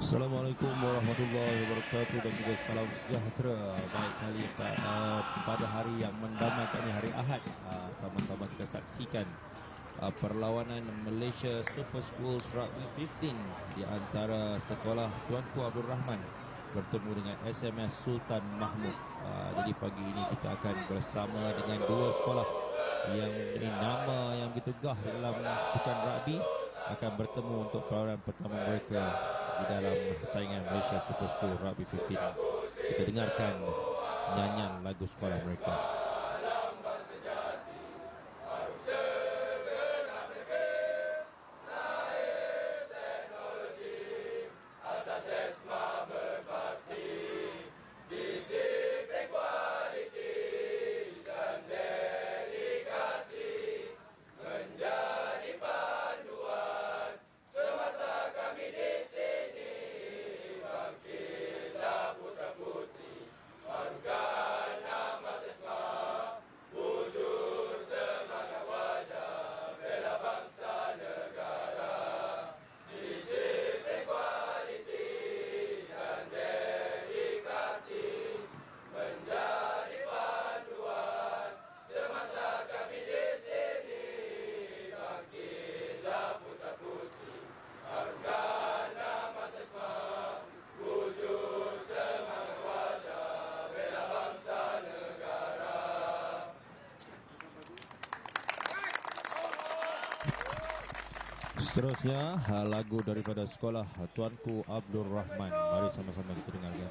Assalamualaikum warahmatullahi wabarakatuh dan juga salam sejahtera. Baik kali pada hari yang mendamaikan ini, hari Ahad, sama-sama kita saksikan perlawanan Malaysia Super Schools Rugby 15 di antara sekolah Tuanku Abdul Rahman bertemu dengan SMS Sultan Mahmud. Jadi pagi ini kita akan bersama dengan dua sekolah yang mempunyai nama yang begitu gah dalam sukan rugby akan bertemu untuk perlawanan pertama mereka di dalam saingan Malaysia Super School Rugby 15. Kita dengarkan nyanyian lagu sekolah mereka. Seterusnya lagu daripada sekolah Tuanku Abdul Rahman. Mari sama-sama kita dengarkan.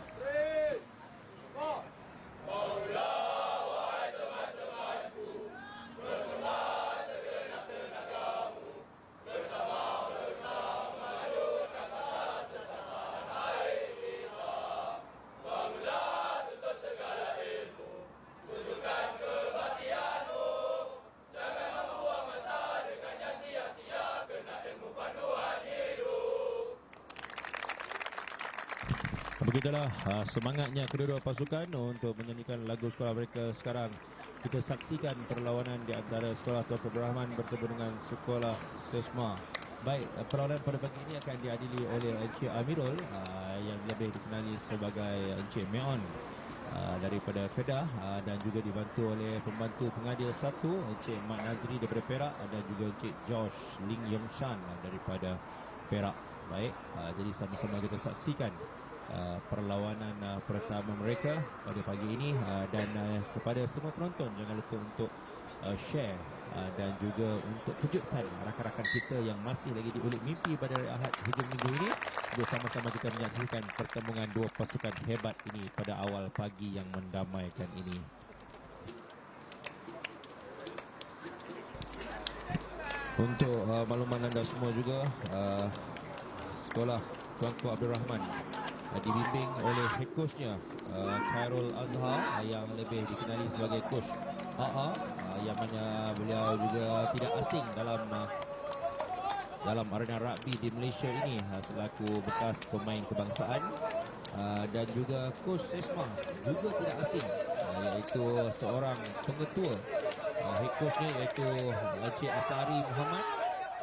Begitulah semangatnya kedua-dua pasukan untuk menyanyikan lagu sekolah mereka. Sekarang kita saksikan perlawanan di antara sekolah Tuanku Abdul Rahman bertemu dengan sekolah Sesma. Baik, perlawanan pada pagi ini akan diadili oleh Encik Amirul yang lebih dikenali sebagai Encik Meon daripada Kedah, dan juga dibantu oleh pembantu pengadil satu Encik Mat Nazri daripada Perak, dan juga Encik Josh Ling Yong Shan daripada Perak. Baik, jadi sama-sama kita saksikan perlawanan pertama mereka pada pagi ini, dan kepada semua penonton jangan lupa untuk share dan juga untuk kejutkan rakan-rakan kita yang masih lagi diulik mimpi pada hari Ahad hujung minggu ini. Bersama-sama kita menyaksikan pertemuan dua pasukan hebat ini pada awal pagi yang mendamaikan ini. Untuk makluman anda semua juga, sekolah Tuanku Abdul Rahman dibimbing oleh head coachnya Khairul Azhar yang lebih dikenali sebagai coach AA, yang mana beliau juga tidak asing dalam arena rugby di Malaysia ini selaku bekas pemain kebangsaan, dan juga coach Sesma juga tidak asing, iaitu seorang pengetua. Head coachnya iaitu Encik Asari Muhammad.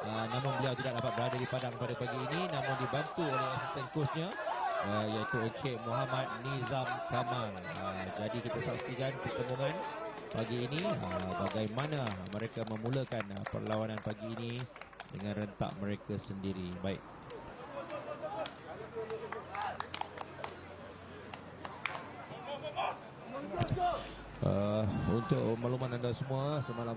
Namun beliau tidak dapat berada di padang pada pagi ini, namun dibantu oleh asisten coachnya iaitu Encik Muhammad Nizam Kamal. Jadi kita saksikan pertemuan pagi ini, bagaimana mereka memulakan perlawanan pagi ini dengan rentak mereka sendiri. Baik. Untuk makluman anda semua, semalam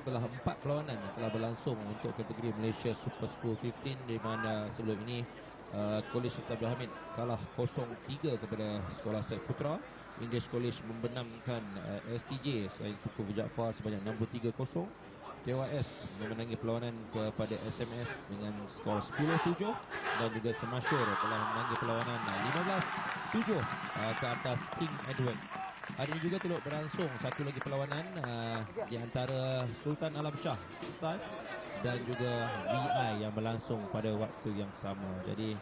telah 4 perlawanan telah berlangsung untuk kategori Malaysia Super School 15, di mana sebelum ini Kolej Sultan Abdul Hamid kalah 0-3 kepada sekolah Syed Putra. English College membenamkan STJ Syed Tuku Jaafar sebanyak 63-0. KYS memenangi perlawanan kepada SMS dengan skor 10-7, dan juga Semasyur telah memenangi perlawanan 15-7 ke atas King Edward. Hari ini juga turut berlangsung satu lagi perlawanan di antara Sultan Alam Shah SAS dan juga VI yang berlangsung pada waktu yang sama. Jadi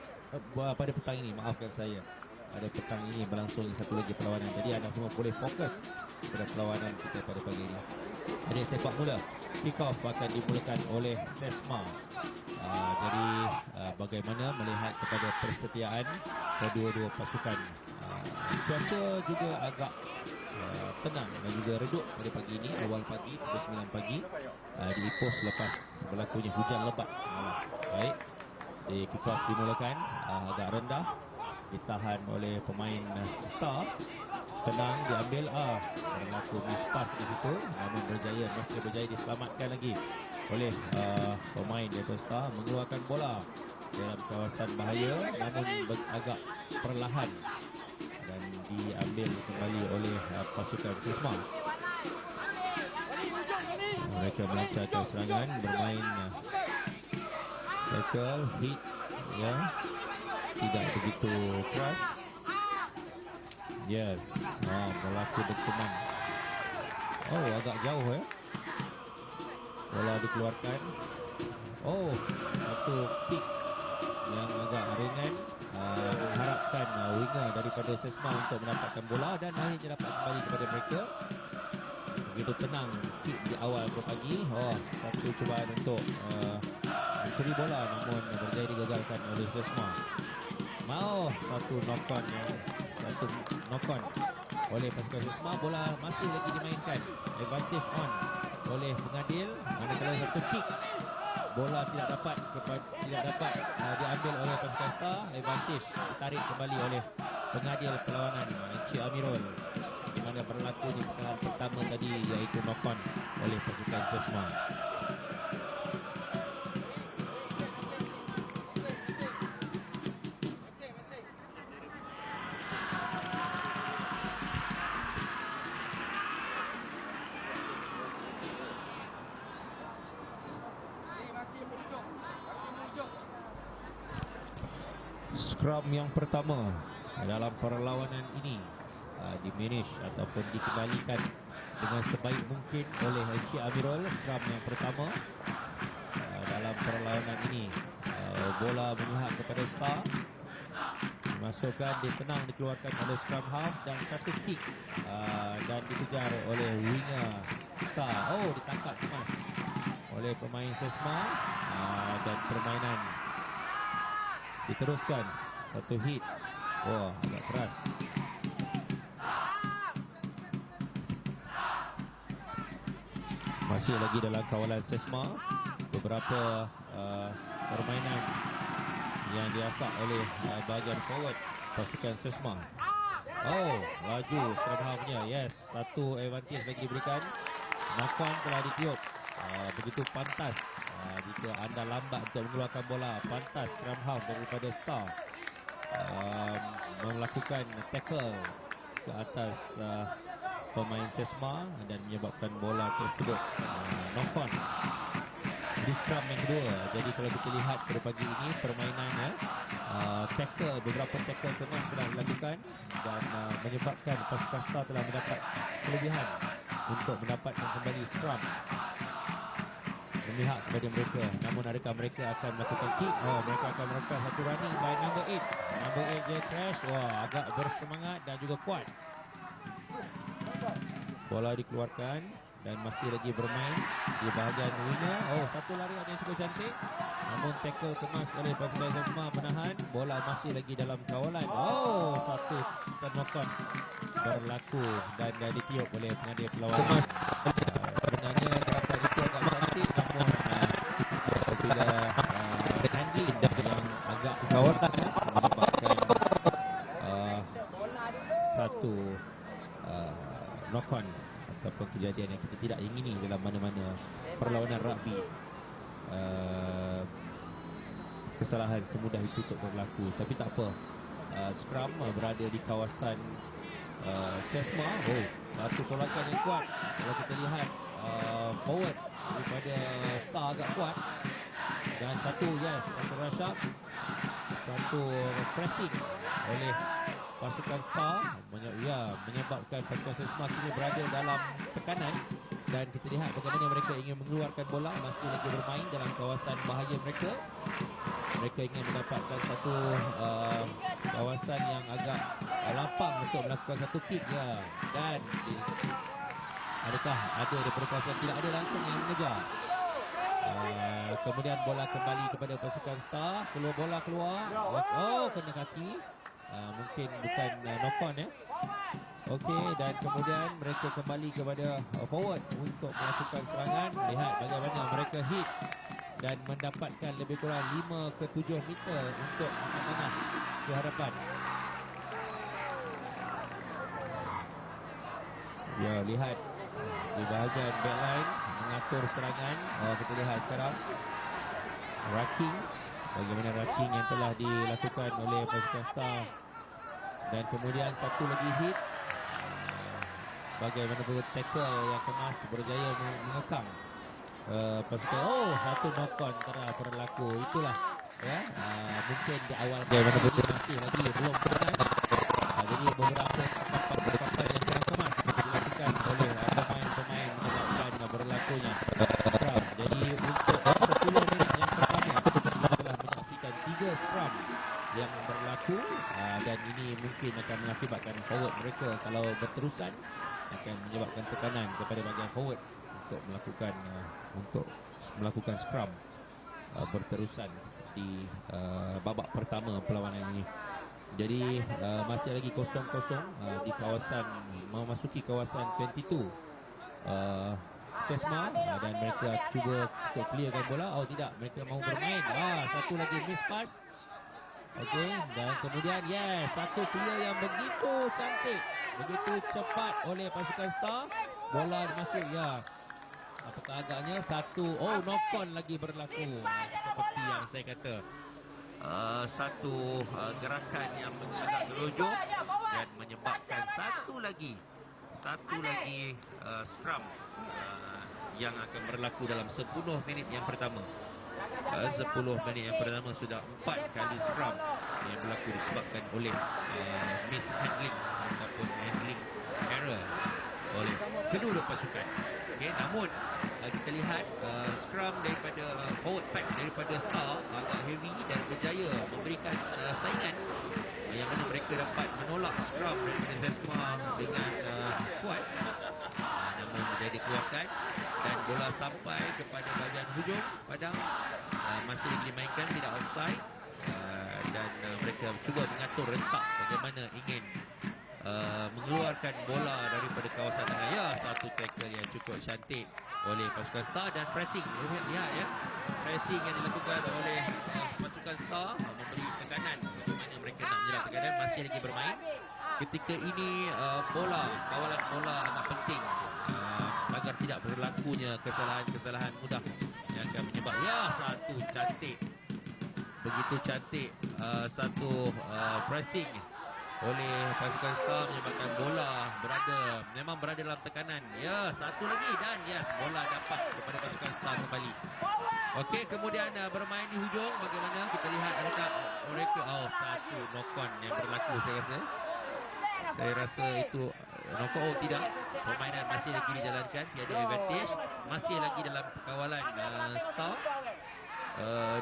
pada petang ini, maafkan saya, pada petang ini berlangsung satu lagi perlawanan. Jadi anda semua boleh fokus pada perlawanan kita pada pagi ini. Jadi sepak bola kick off akan dimulakan oleh Sesma Jadi bagaimana melihat kepada persetiaan kedua-dua pasukan. Cuaca juga agak tenang dan juga redup pada pagi ini, awal pagi pukul 9 pagi di Ipoh selepas berlakunya hujan lebat semalam. Baik, di kick-off dimulakan, agak rendah ditahan oleh pemain Star, tenang diambil, berlaku mispas di situ, namun masih berjaya diselamatkan lagi oleh pemain daripada Star, mengeluarkan bola dalam kawasan bahaya, namun agak perlahan dan diambil kembali oleh pasukan Sesma. Mereka melancarkan serangan, bermain tackle, hit, ya, tidak begitu keras. Yes, berlaku berteman. Agak jauh ya. Bola dikeluarkan. Satu kick yang agak ringan, mengharapkan winger daripada Sesma untuk mendapatkan bola dan akhirnya dapat kembali kepada mereka. Begitu tenang kick di awal pagi. Satu cubaan untuk mencuri bola, namun berjaya digagalkan oleh Sesma. Satu knock on oleh pasukan Sesma. Bola masih lagi dimainkan, advantage on oleh pengadil, manakala satu kick bola tidak dapat diambil oleh pasukan Star. Advantage ditarik kembali oleh pengadil perlawanan Encik Amirul, di mana berlakunya kesalahan pertama tadi, iaitu knock on oleh pasukan Sesma. Scrum yang pertama dalam perlawanan ini dimanage ataupun dikembalikan dengan sebaik mungkin oleh Encik Amirul. Scrum yang pertama dalam perlawanan ini, bola memihak kepada Star, dimasukkan, tenang dikeluarkan oleh scrum half, dan satu kick dan dikejar oleh winger Star. Ditangkap kemas oleh pemain Sesma, dan permainan diteruskan. Satu hit, agak keras. Masih lagi dalam kawalan Sesma. Beberapa permainan yang diasak oleh bahagian forward pasukan Sesma. Laju scrum half-nya. Yes, satu advantage lagi diberikan. Knock-on telah ditiup. Begitu pantas jika anda lambat untuk mengeluarkan bola. Pantas scrum half daripada Star melakukan tackle ke atas pemain Sesma dan menyebabkan bola tersebut knock-on di scrum yang kedua. Jadi kalau kita lihat pada pagi ini permainannya, beberapa tackle kemas telah dilakukan dan menyebabkan pasukan Star telah mendapat kelebihan untuk mendapatkan kembali scrum memihak kepada mereka. Namun adakah mereka akan melakukan kick? Mereka akan melakukan satu running by number 8. Number 8 dia crash. Agak bersemangat dan juga kuat. Bola dikeluarkan dan masih lagi bermain di bahagian winger. Satu larian yang cukup cantik, namun tackle kemas oleh pasukan Sesma menahan. Bola masih lagi dalam kawalan. Satu knock-on berlaku dan ditiup oleh pengadil perlawanan. Sebenarnya gerakan itu agak cantik, namun bila handling yang agak kawalan menyebabkan satu knock-on ataupun kejadian yang kita tidak ingini dalam mana-mana perlawanan rugby. Kesalahan semudah itu untuk berlaku, tapi tak apa. Scrum berada di kawasan Sesma. Satu tolakan yang kuat. Kalau kita lihat forward daripada Star agak kuat, dan satu rush up, satu pressing oleh pasukan Star menyebabkan pasukan Sesma kini berada dalam tekanan, dan kita lihat bagaimana mereka ingin mengeluarkan bola. Masih lagi bermain dalam kawasan bahaya mereka. Mereka ingin mendapatkan satu kawasan yang agak lapang untuk melakukan satu kick, dan adakah ada daripada kawasan tidak ada langsung yang mengejar. Kemudian bola kembali kepada pasukan Star. Bola keluar. Oh, kena kaki. Mungkin bukan knock on ya. Okey, dan kemudian mereka kembali kepada forward untuk melakukan serangan. Lihat bagaimana mereka hit dan mendapatkan lebih kurang 5 ke 7 meter untuk menengah ke hadapan. Ya, lihat di bahagian backline mengatur serangan. Kita lihat sekarang racking, bagaimana racking yang telah dilakukan oleh pasukan Star. Dan kemudian satu lagi hit. Bagaimana tackle yang kemas berjaya mengekang pasukan. Satu knock on telah berlaku. Itulah ya, mungkin di awal bagaimana masih lagi belum pernah. Jadi beberapa papan yang kurang kemas dilakukan oleh pemain-pemain menyebabkan berlakunya scrum. Jadi untuk 10 minit yang pertama kita telah menyaksikan 3 scrum yang berlaku, dan ini mungkin akan mengakibatkan forward mereka kalau berterusan akan menyebabkan tekanan kepada bahagian forward untuk melakukan scrum berterusan di babak pertama perlawanan ini. Jadi masih lagi 0-0 di kawasan, memasuki kawasan 22 Sesma, dan mereka cuba untuk clearkan bola. Tidak, mereka mahu bermain. Satu lagi miss pass. Okey, dan kemudian satu clear yang begitu cantik, begitu cepat oleh pasukan Star. Bola masuk, apakah agaknya satu knock on lagi berlaku, seperti yang saya kata. Satu gerakan yang agak terujuk dan menyebabkan satu lagi scrum yang akan berlaku dalam 10 minit yang pertama. 10 minit yang pertama sudah 4 kali scrum yang berlaku disebabkan oleh mishandling ataupun handling error oleh kedua pasukan. Namun kita lihat scrum daripada forward pack daripada Star agak heavy dan berjaya memberikan saingan yang mana mereka dapat menolak scrum daripada Sesma dengan kuat, namun menjadi dikeluarkan dan bola sampai kepada bahagian hujung padang, masih lagi dimainkan, tidak offside, dan mereka cuba mengatur rentak bagaimana ingin mengeluarkan bola daripada kawasan tengah. Satu tackle yang cukup cantik oleh pasukan Star dan pressing. Lihat pressing yang dilakukan oleh pasukan Star memberi tekanan bagaimana mereka nak menjerat tekanan. Masih lagi bermain. Ketika ini kawalan bola amat penting agar tidak berlakunya kesalahan mudah yang akan menyebabkan satu cantik, begitu cantik satu pressing oleh pasukan Star menyebabkan bola memang berada dalam tekanan. Satu lagi dan bola dapat kepada pasukan Star kembali. Okey, kemudian bermain di hujung, bagaimana kita lihat adakah mereka satu knock on yang berlaku. Saya rasa itu knock on. Tidak, permainan masih lagi dijalankan, tiada advantage, masih lagi dalam kawalan Star.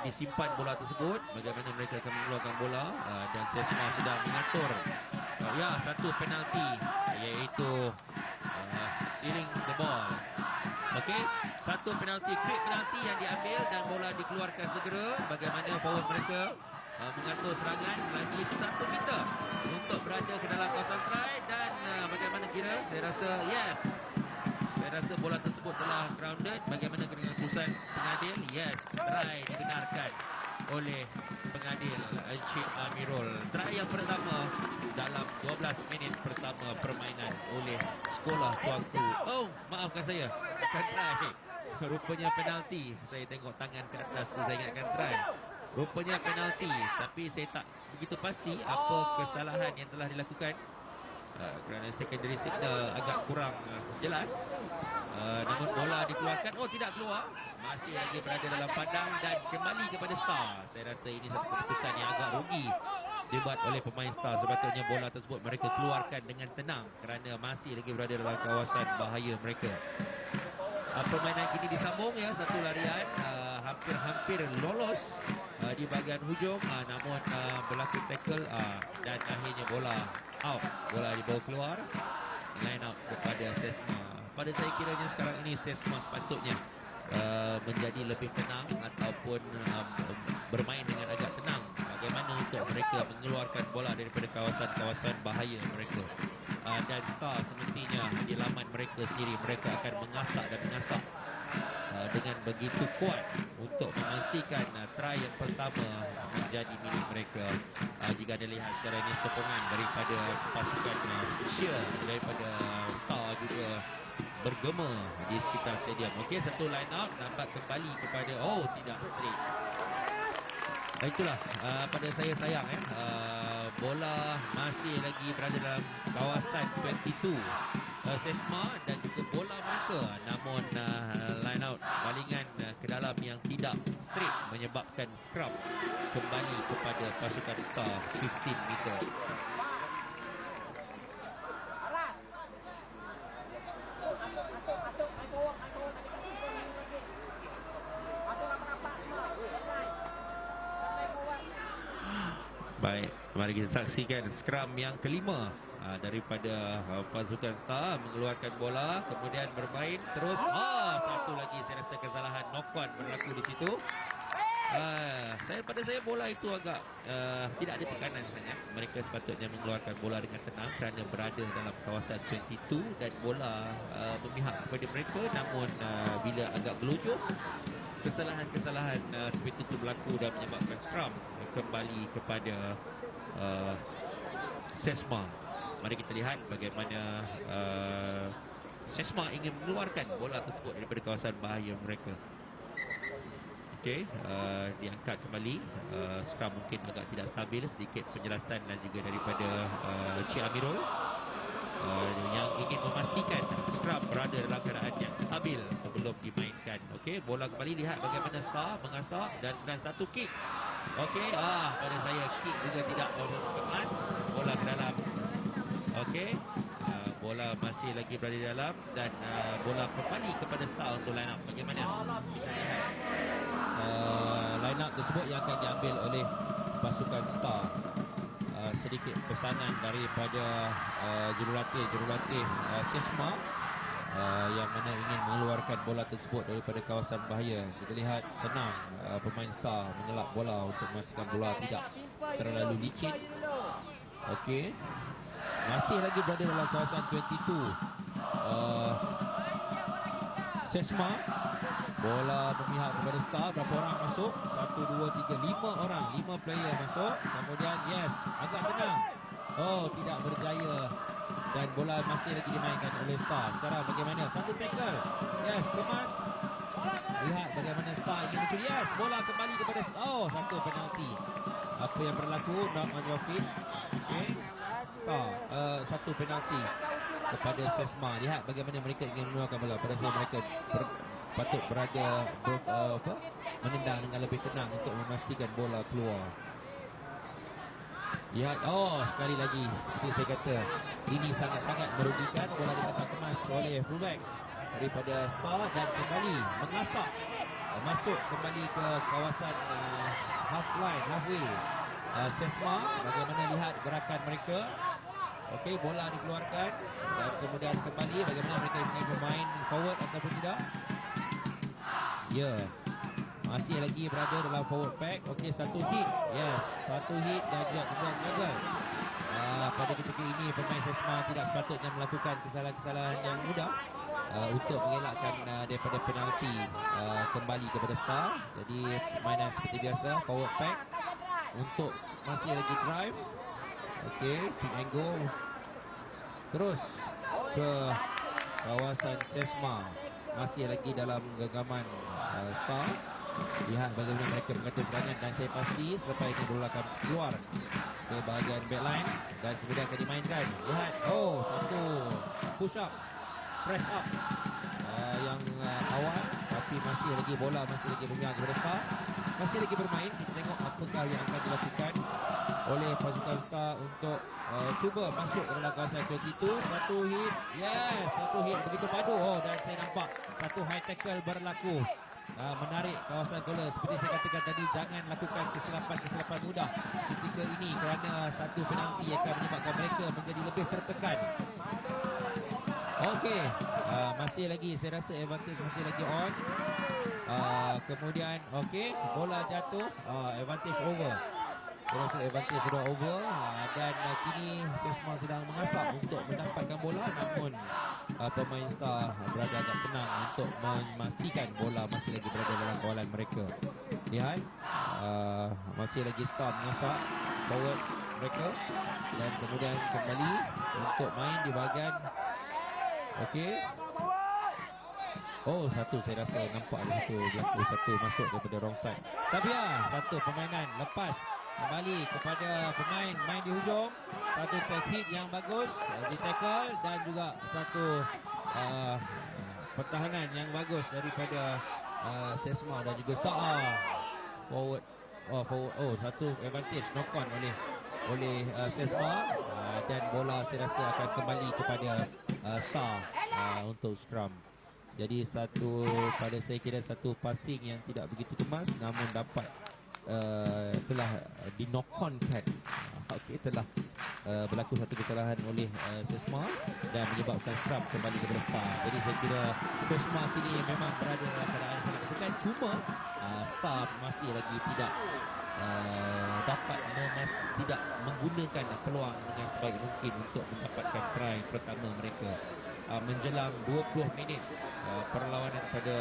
Disimpan bola tersebut, bagaimana mereka akan mengeluarkan bola, dan Sesma sudah mengatur satu penalti, iaitu stealing the ball. Okey, satu penalti, quick penalti yang diambil dan bola dikeluarkan segera. Bagaimana forward mereka mengatur serangan lagi 1 meter untuk berada ke dalam kawasan try, dan bagaimana kira, saya rasa bola tersebut telah grounded. Bagaimana dengan keputusan pengadil? Try dibenarkan oleh pengadil Encik Amirul. Try yang pertama dalam 12 minit pertama permainan oleh Sekolah Tuanku. Maafkan saya, bukan try, rupanya penalti. Saya tengok tangan ke atas tu, saya ingatkan try, rupanya penalti. Tapi saya tak begitu pasti apa kesalahan yang telah dilakukan, kerana secondary signal agak kurang jelas. Namun bola dikeluarkan, tidak keluar, masih lagi berada dalam padang dan kembali kepada Star. Saya rasa ini satu keputusan yang agak rugi dibuat oleh pemain Star. Sepatutnya bola tersebut mereka keluarkan dengan tenang kerana masih lagi berada dalam kawasan bahaya mereka. Permainan kini disambung, satu larian hampir lolos di bahagian hujung, namun berlaku tackle, dan akhirnya bola out, bola dibawa keluar, line out kepada Sesma. Pada saya kiranya sekarang ini Sesma sepatutnya menjadi lebih tenang ataupun bermain dengan agak tenang. Bagaimana untuk mereka mengeluarkan bola daripada kawasan-kawasan bahaya mereka. Dan Star semestinya di laman mereka sendiri, mereka akan mengasak dan mengasak dengan begitu kuat untuk memastikan try yang pertama menjadi milik mereka. Jika anda lihat sekarang ini sokongan daripada pasukan cheer daripada Star juga bergema di sekitar stadium. Okey, satu line up nampak kembali kepada tidak straight. Itulah pada saya sayang bola masih lagi berada dalam kawasan 22 Sesma dan juga bola mereka, namun line out balingan ke dalam yang tidak straight menyebabkan scrum kembali kepada pasukan Star 15 meter. Baik, mari kita saksikan scrum yang kelima daripada pasukan Star mengeluarkan bola, kemudian bermain terus. Satu lagi saya rasa kesalahan knock-on berlaku di situ. Pada saya bola itu agak tidak ada tekanan sangat. Mereka sepatutnya mengeluarkan bola dengan tenang kerana berada dalam kawasan 22 dan bola memihak kepada mereka, namun bila agak gelojoh, kesalahan-kesalahan seperti itu berlaku dan menyebabkan scrum kembali kepada Sesma. Mari kita lihat bagaimana Sesma ingin mengeluarkan bola tersebut daripada kawasan bahaya mereka. Okey, diangkat kembali. Scrum mungkin agak tidak stabil, sedikit penjelasan dan juga daripada Cik Amirul yang ingin memastikan scrum berada dalam keadaan yang stabil sebelum dimainkan. Okey, bola kembali, lihat bagaimana Star mengasak dan satu kick. Okey, pada saya kick juga tidak kemas, bola ke dalam. Okey, bola masih lagi berada di dalam dan bola kembali kepada Star untuk line up. Bagaimana? Kita lihat Line up tersebut yang akan diambil oleh pasukan Star. Sedikit pesanan daripada jurulatih Sesma yang mana ingin mengeluarkan bola tersebut daripada kawasan bahaya. Kita lihat tenang pemain Star mengelak bola untuk memastikan bola tidak terlalu licin. Okey, masih lagi berada dalam kawasan 22 Sesma. Bola memihak kepada Star. Berapa orang masuk? 1, 2, 3, 5 orang. 5 player masuk. Kemudian agak tenang. Tidak berjaya. Dan bola masih lagi dimainkan oleh Star. Sekarang bagaimana? Satu tackle. Kemas. Lihat bagaimana Star ingin mencuri. Bola kembali kepada Star. Satu penalti. Apa yang berlaku? Not on your feet. Okey. Star. Satu penalti kepada Sesma. Lihat bagaimana mereka ingin mengeluarkan bola. Pada saat mereka patut berada menendang dengan lebih tenang untuk memastikan bola keluar. Lihat, sekali lagi seperti saya kata, ini sangat-sangat merugikan. Bola dikasih kemas oleh fullback daripada Star dan kembali mengasak masuk kembali ke kawasan halfway Sesma. Bagaimana lihat gerakan mereka. Okey, bola dikeluarkan dan kemudian kembali bagaimana mereka ingin bermain forward ataupun tidak. Masih lagi berada dalam forward pack. Okey, satu hit. Satu hit dan juga kemudian gagal. Pada ketika ini pemain Sesma tidak sepatutnya melakukan kesalahan-kesalahan yang mudah untuk mengelakkan daripada penalti kembali kepada Star. Jadi permainan seperti biasa, forward pack untuk masih lagi drive. Okey, pick and go terus ke kawasan Sesma. Masih lagi dalam genggaman Star. Lihat bagaimana mereka mengatur serangan dan saya pasti selepas ini bola akan keluar ke bahagian backline dan kemudian akan dimainkan. Lihat, satu push up, press up yang awal, tapi masih lagi bola masih lagi bermain kepada Star. Masih lagi bermain. Kita tengok apakah yang akan dilakukan oleh pasukan Star untuk cuba masuk ke dalam kawasan 22. Satu hit. Satu hit begitu padu. Dan saya nampak satu high tackle berlaku. Menarik kawasan goal. Seperti saya katakan tadi, jangan lakukan kesilapan mudah ketika ini kerana satu penalti akan menyebabkan mereka menjadi lebih tertekan. Okey, masih lagi saya rasa advantage masih lagi on. Kemudian okey, bola jatuh, advantage over. Saya rasa advantage sudah over, dan kini Sesma sedang mengasap untuk mendapatkan bola, namun pemain Star berada agak tenang untuk memastikan bola masih lagi berada dalam kawalan mereka. Lihat, masih lagi Star mengasap forward mereka, dan kemudian kembali untuk main di bahagian. Okey. Oh, satu saya rasa nampak ada satu berlaku, satu masuk daripada wrong side. Tapi satu permainan lepas kembali kepada pemain main di hujung. Satu tag hit yang bagus di tackle, dan juga satu pertahanan yang bagus daripada Sesma dan juga Star. Forward. Satu advantage knock on oleh Sesma, dan bola saya rasa akan kembali kepada Star untuk scrum. Jadi pada saya kira satu passing yang tidak begitu kemas, namun dapat telah di knock on kan. Okey, telah berlaku satu kesalahan oleh Sesma dan menyebabkan scrum kembali kepada Star. Jadi saya kira Sesma kini memang berada dalam keadaan sangat tekan, cuma Star masih lagi tidak tidak menggunakan peluang dengan sebaik mungkin untuk mendapatkan try pertama mereka. Menjelang 20 minit perlawanan pada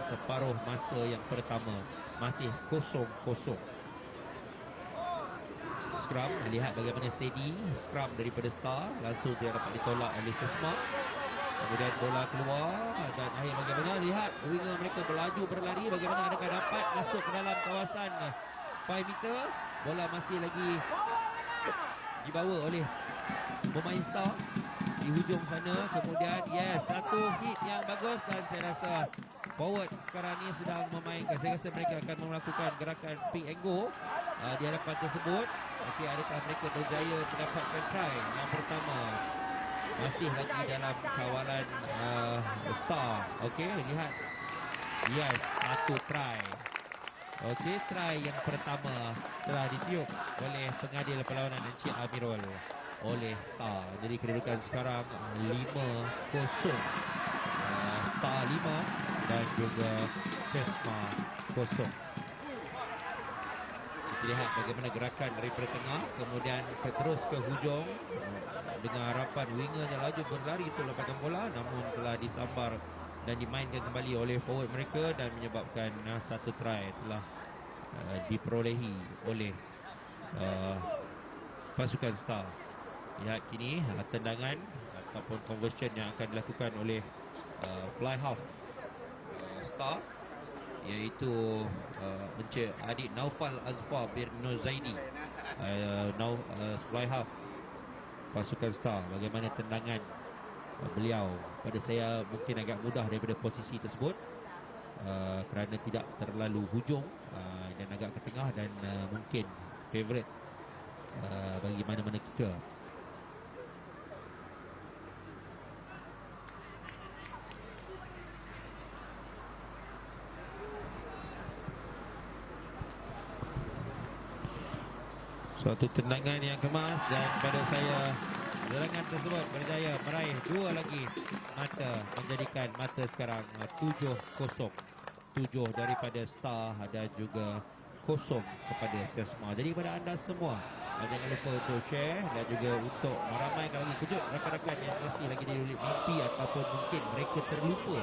separuh masa yang pertama, masih 0-0. Scrum, lihat bagaimana steady scrum daripada Star, langsung dia dapat ditolak oleh Sesma. Kemudian bola keluar, dan akhir bagaimana, lihat winger mereka berlaju berlari, bagaimana adakah dapat masuk ke dalam kawasan 5 meter. Bola masih lagi dibawa oleh pemain Star di hujung sana. Kemudian satu hit yang bagus, dan saya rasa forward sekarang ni sedang memainkan. Saya rasa mereka akan melakukan gerakan pick and go di hadapan tersebut. Okey, adakah mereka berjaya mendapatkan try yang pertama? Masih lagi dalam kawalan Star. Okey, lihat. Satu try. Okey, try yang pertama telah ditiup oleh pengadil perlawanan Encik Amirul oleh Star. Jadi kedudukan sekarang 5-0. Star 5 dan juga Sesma 0. Kita lihat bagaimana gerakan daripada tengah, kemudian terus ke hujung dengan harapan wingernya laju berlari untuk lepaskan bola, namun telah disambar dan dimainkan kembali oleh forward mereka, dan menyebabkan satu try telah diperolehi oleh pasukan Star. Lihat kini tendangan ataupun conversion yang akan dilakukan oleh fly half Star, iaitu Encik Adik Naufal Azfar bin Nur Zaidi, fly half pasukan Star. Bagaimana tendangan beliau, pada saya mungkin agak mudah daripada posisi tersebut, kerana tidak terlalu hujung, dan agak ke tengah, dan mungkin favourite bagi mana-mana kicker. Suatu tendangan yang kemas, dan pada saya serangan tersebut berjaya meraih dua lagi mata, menjadikan mata sekarang 7-0. 7 daripada Star dan juga 0 kepada Sesma. Jadi pada anda semua, jangan lupa untuk share dan juga untuk meramaikan lagi kejut rakan-rakan yang masih lagi diulik mimpi ataupun mungkin mereka terlupa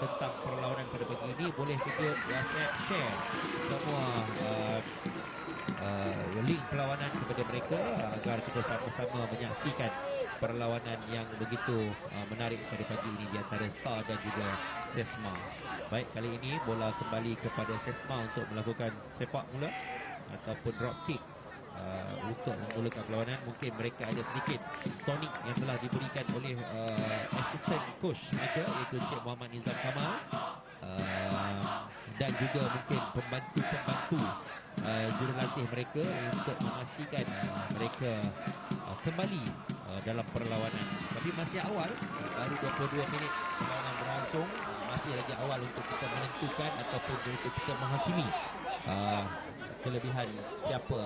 tentang perlawanan pada pagi ini. Boleh juga share semua link perlawanan kepada mereka agar kita sama-sama menyaksikan perlawanan yang begitu menarik pada pagi ini di antara Star dan juga Sesma. Baik, kali ini bola kembali kepada Sesma untuk melakukan sepak mula ataupun drop kick untuk memulakan perlawanan. Mungkin mereka ada sedikit tonik yang telah diberikan oleh assistant coach mereka, iaitu Cik Muhammad Nizam Kamal, dan juga mungkin pembantu-pembantu jurulatih mereka untuk memastikan mereka kembali dalam perlawanan. Tapi masih awal, baru 22 minit perlawanan berlangsung, masih lagi awal untuk kita menentukan ataupun untuk kita menghakimi kelebihan siapa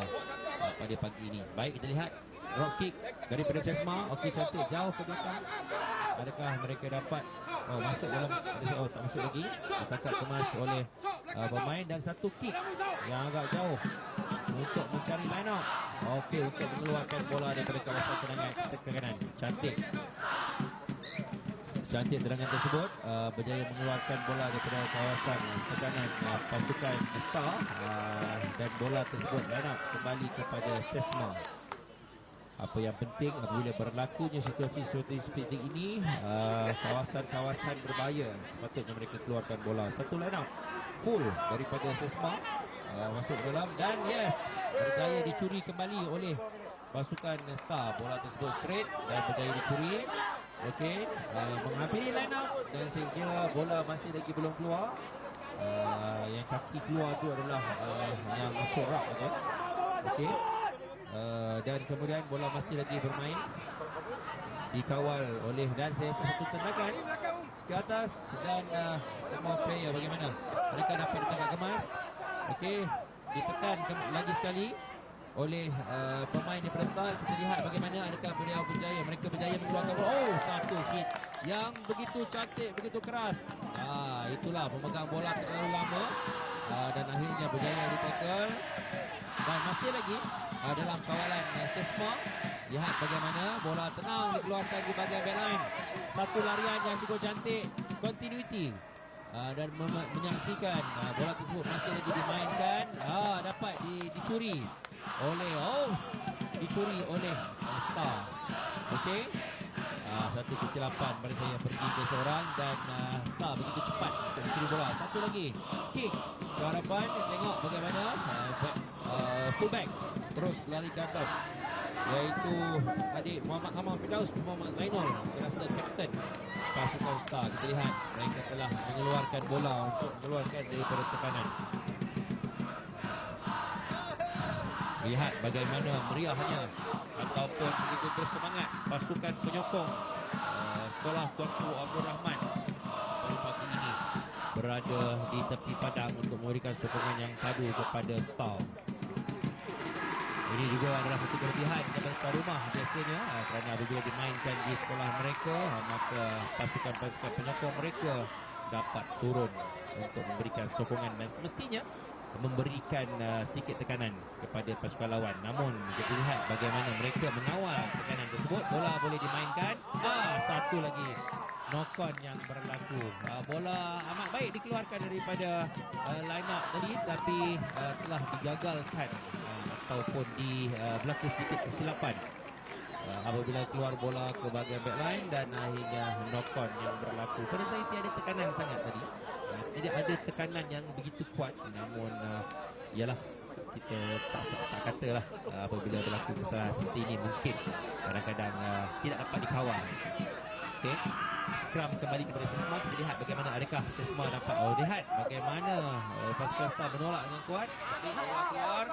pada pagi ini. Baik, kita lihat drop kick daripada Sesma. Okey, cantik, jauh ke belakang. adakah mereka dapat masuk dalam tak masuk lagi, ditangkap kemas oleh pemain, dan satu kick yang agak jauh untuk mencari line out. Okey, untuk mengeluarkan bola daripada kawasan tekanan. Cantik tendangan tersebut, berjaya mengeluarkan bola daripada kawasan tekanan pasukan Star, dan bola tersebut line out kembali kepada Sesma. Apa yang penting apabila berlakunya situasi seperti ini, kawasan-kawasan berbahaya sepatutnya mereka keluarkan bola. Satu line out full daripada Sesma, masuk dalam, dan yes, berjaya dicuri kembali oleh pasukan Star. Bola tersebut straight dan berjaya dicuri. Okey, menghampiri line out, dan sehingga bola masih lagi belum keluar. Yang kaki keluar tu adalah yang masuk rak saja. Okey, dan kemudian bola masih lagi bermain, dikawal oleh, dan saya satu tendangan ke atas, dan semua player bagaimana mereka dapat ditangkap kemas. Okey, ditekan lagi sekali oleh pemain daripada Star. Kita lihat bagaimana adakah mereka berjaya mengeluarkan bola. Satu hit yang begitu cantik, begitu keras. Itulah pemegang bola terlalu lama, dan akhirnya berjaya di-tackle, dan masih lagi dalam kawalan Sesma. Lihat bagaimana bola tenang dikeluarkan di bahagian backline. Satu larian yang cukup cantik, continuity, dan menyaksikan bola tersebut masih lagi dimainkan, dapat dicuri oleh Star. Okey, satu kesilapan pada saya pergi ke seorang, dan Star begitu cepat untuk mencuri bola. Satu lagi kick ke hadapan, tengok bagaimana fullback terus lari ke atas, iaitu adik Muhammad Amal Firdaus, Muhammad Zainul, saya rasa kapten pasukan Star. Kita lihat mereka telah mengeluarkan bola untuk mengeluarkan daripada tekanan. Lihat bagaimana meriahnya ataupun begitu bersemangat pasukan penyokong sekolah Tuanku Abdul Rahman pada pagi ini berada di tepi padang untuk memberikan sokongan yang padu kepada Star. Ini juga adalah satu kelebihan kepada tuan rumah biasanya, kerana apabila dimainkan di sekolah mereka, maka pasukan-pasukan penyokong mereka dapat turun untuk memberikan sokongan, dan semestinya memberikan sedikit tekanan kepada pasukan lawan. Namun kita lihat bagaimana mereka mengawal tekanan tersebut. Bola boleh dimainkan, satu lagi knock-on yang berlaku. Bola amat baik dikeluarkan daripada line up tadi, tapi telah digagalkan ataupun berlaku sedikit kesilapan apabila keluar bola ke bahagian backline, dan akhirnya knock-on yang berlaku. Pada saya tiada tekanan sangat tadi, tidak ada tekanan yang begitu kuat. Namun ialah kita tak katalah apabila berlaku kesalahan seperti ini, mungkin kadang-kadang tidak dapat dikawal. Okey, scrum kembali kepada Sesma. Kita lihat bagaimana adakah Sesma dapat, lihat bagaimana pasukan Star menolak dengan kuat. Bola keluar,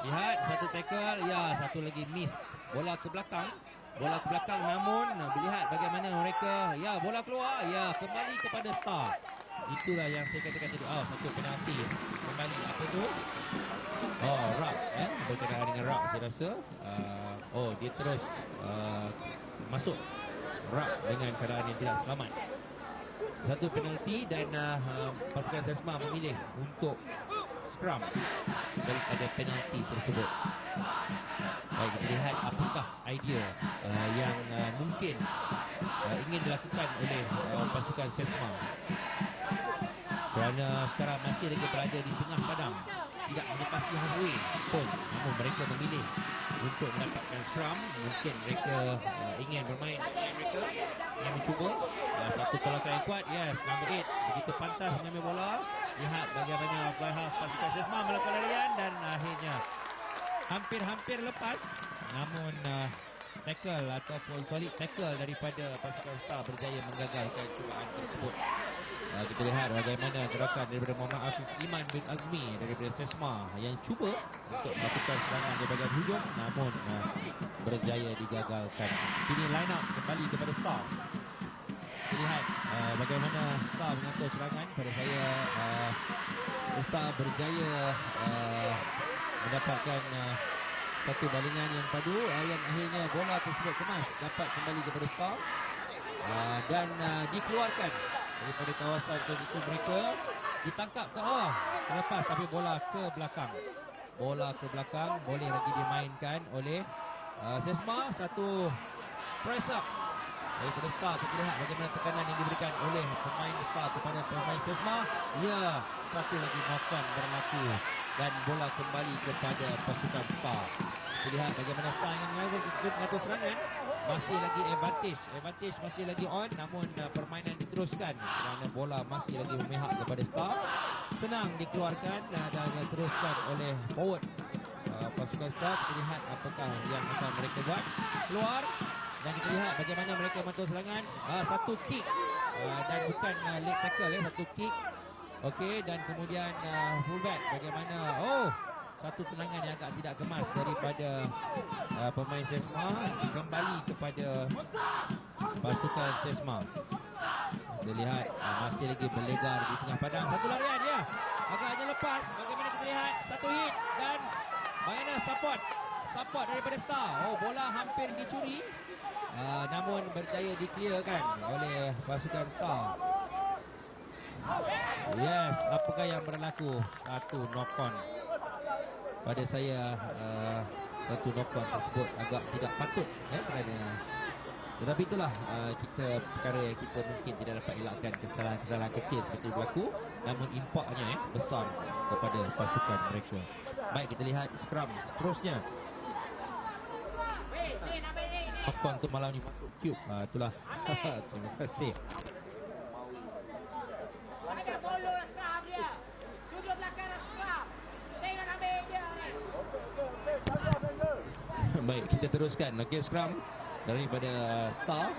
lihat satu tackle, satu lagi miss, bola ke belakang, namun lihat bagaimana mereka, bola keluar, kembali kepada Star. Itulah yang saya katakan tadi, satu penalti kembali. Apa tu? Rak, berkenaan dengan rak saya rasa. Dia terus masuk rak dengan keadaan yang tidak selamat. Satu penalti, dan pasukan Sesma memilih untuk scrum daripada penalti tersebut. Baik, kita lihat apakah idea yang mungkin ingin dilakukan oleh pasukan Sesma, kerana sekarang masih lagi berada di tengah padang, tidak melepasi halfway pun. Namun mereka memilih untuk mendapatkan scrum. Mungkin mereka ingin bermain, mereka ingin mencuba satu tolakan yang kuat. Number 8 begitu pantas mengambil bola. Lihat bagaimana fly half pasukan Sesma melakukan larian, dan akhirnya hampir lepas, namun tackle ataupun solid tackle daripada pasukan Star berjaya menggagalkan cubaan tersebut. Kita lihat bagaimana gerakan daripada Muhammad Asif Iman bin Azmi daripada Sesma yang cuba untuk melakukan serangan di bahagian hujung, namun berjaya digagalkan. Kini line up kembali kepada Star. Kita lihat bagaimana Star mengatur serangan. Pada saya Star berjaya mendapatkan satu balingan yang padu, yang akhirnya bola tersebut kemas dapat kembali kepada Star. dan dikeluarkan daripada kawasan posisi mereka. Ditangkap ke terlepas, tapi bola ke belakang. Bola ke belakang, boleh lagi dimainkan oleh Sesma. Satu press up daripada Star. Kita lihat bagaimana tekanan yang diberikan oleh pemain Star kepada pemain Sesma. Ya, satu lagi knock-on berlaku dan bola kembali kepada pasukan Star. Kita lihat bagaimana Star ingin mengatur serangan. Masih lagi advantage masih lagi on, namun permainan diteruskan kerana bola masih lagi memihak kepada Star. Senang dikeluarkan dan diteruskan oleh forward pasukan Star. Kita lihat apakah yang akan mereka buat. Keluar dan kita lihat bagaimana mereka mengatur serangan. Satu kick dan bukan leg tackle, satu kick. Okey, dan kemudian fullback bagaimana satu tenangan yang agak tidak kemas daripada pemain Sesma, kembali kepada pasukan Sesma. Kita lihat masih lagi berlegar di tengah padang. Satu larian dia agaknya lepas. Bagaimana kita lihat satu hit dan bagaimana support daripada Star. Bola hampir dicuri, namun berjaya dikliarkan oleh pasukan Star. Yes, apakah yang berlaku? Satu knock-on. Pada saya satu knock-on tersebut agak tidak patut kerana, tetapi itulah perkara yang kita mungkin tidak dapat elakkan. Kesalahan kecil seperti berlaku, namun impaknya besar kepada pasukan mereka. Baik, kita lihat scrum seterusnya. Knock-on untuk malam ni masuk cube. Itulah. Terima kasih. Ada bola scrum dia. Duduk belakang scrum. Tengok ambil dia ni. Baik, kita teruskan. Okey, scrum daripada Star.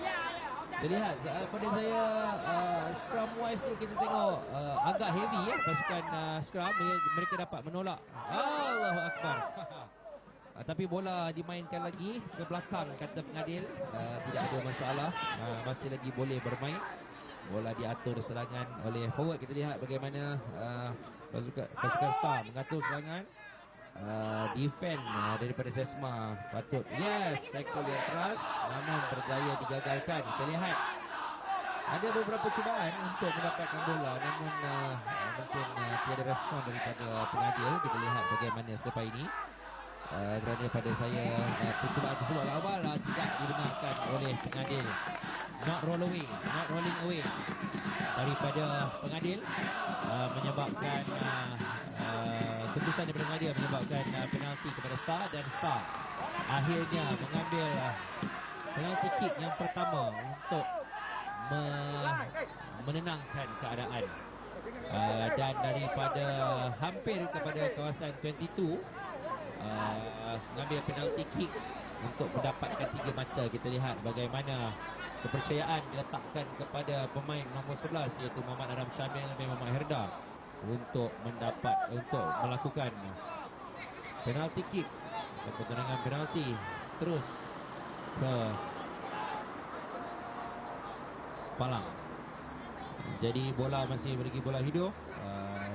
Kita lihat pada saya scrum wise ni kita tengok agak heavy pasukan scrum. Mereka dapat menolak. Allahu Akbar. Tapi bola dimainkan lagi ke belakang, kata pengadil. Tidak ada masalah, masih lagi boleh bermain. Bola diatur serangan oleh forward. Kita lihat bagaimana pasukan Star mengatur serangan. Defend daripada Sesma patut. Yes, tackle yang keras, namun berjaya digagalkan. Kita lihat ada beberapa cubaan untuk mendapatkan bola, namun mungkin tiada respon daripada pengadil. Kita lihat bagaimana selepas ini. Kerana pada saya percubaan tersebut awal tidak dibenarkan oleh pengadil. Not rolling away daripada pengadil, menyebabkan keputusan daripada pengadil menyebabkan penalti kepada Star, dan Star akhirnya mengambil penalti kick yang pertama untuk menenangkan keadaan. Dan daripada hampir kepada kawasan 22, mengambil penalti kick untuk mendapatkan 3 mata. Kita lihat bagaimana kepercayaan diletakkan kepada pemain nombor 11 iaitu Muhammad Adam Syamil dan Muhammad Herda untuk melakukan penalti kick dan pertendangan penalti terus ke palang. Jadi bola masih memiliki bola hidup,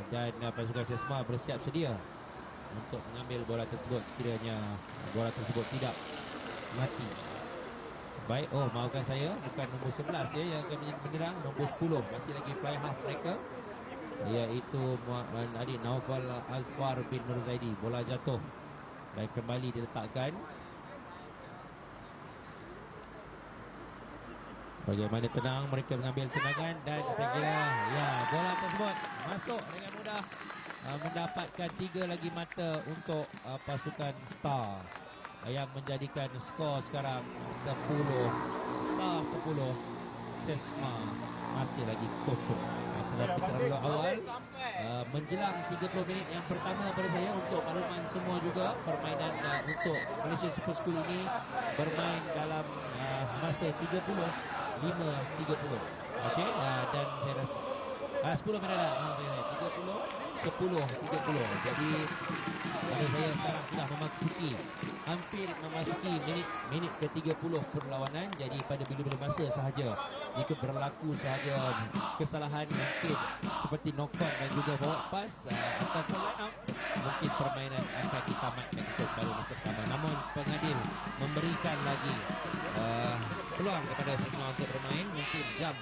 dan pasukan Sesma bersiap sedia untuk mengambil bola tersebut sekiranya bola tersebut tidak mati. Baik, maafkan saya, bukan nombor 11 yang akan menyerang, nombor 10 masih lagi fly half mereka, iaitu adik Naufal Azfar bin Nur Zaidi. Bola jatuh dan kembali diletakkan. Bagaimana tenang mereka mengambil tendangan, dan saya kira bola tersebut masuk dengan mudah, mendapatkan 3 lagi mata untuk pasukan Star, yang menjadikan skor sekarang 10 Star 10 Sesma masih lagi kosong. Tetapi terlalu awal, menjelang 30 minit yang pertama pada saya, untuk makluman semua juga, permainan untuk Malaysia Super School ini bermain dalam masa 30-5-30. Okey, dan saya rasa 10 minit dah. 30, 10, 30. Jadi pada saya sekarang sudah hampir memasuki minit ke-30 perlawanan. Jadi pada bila-bila masa sahaja jika berlaku sahaja kesalahan mungkin seperti knock on dan juga bawa pas ataupun line out, mungkin permainan akan ditamatkan untuk separuh masa pertama. Namun pengadil memberikan lagi peluang kepada Sesma untuk bermain. Mungkin jam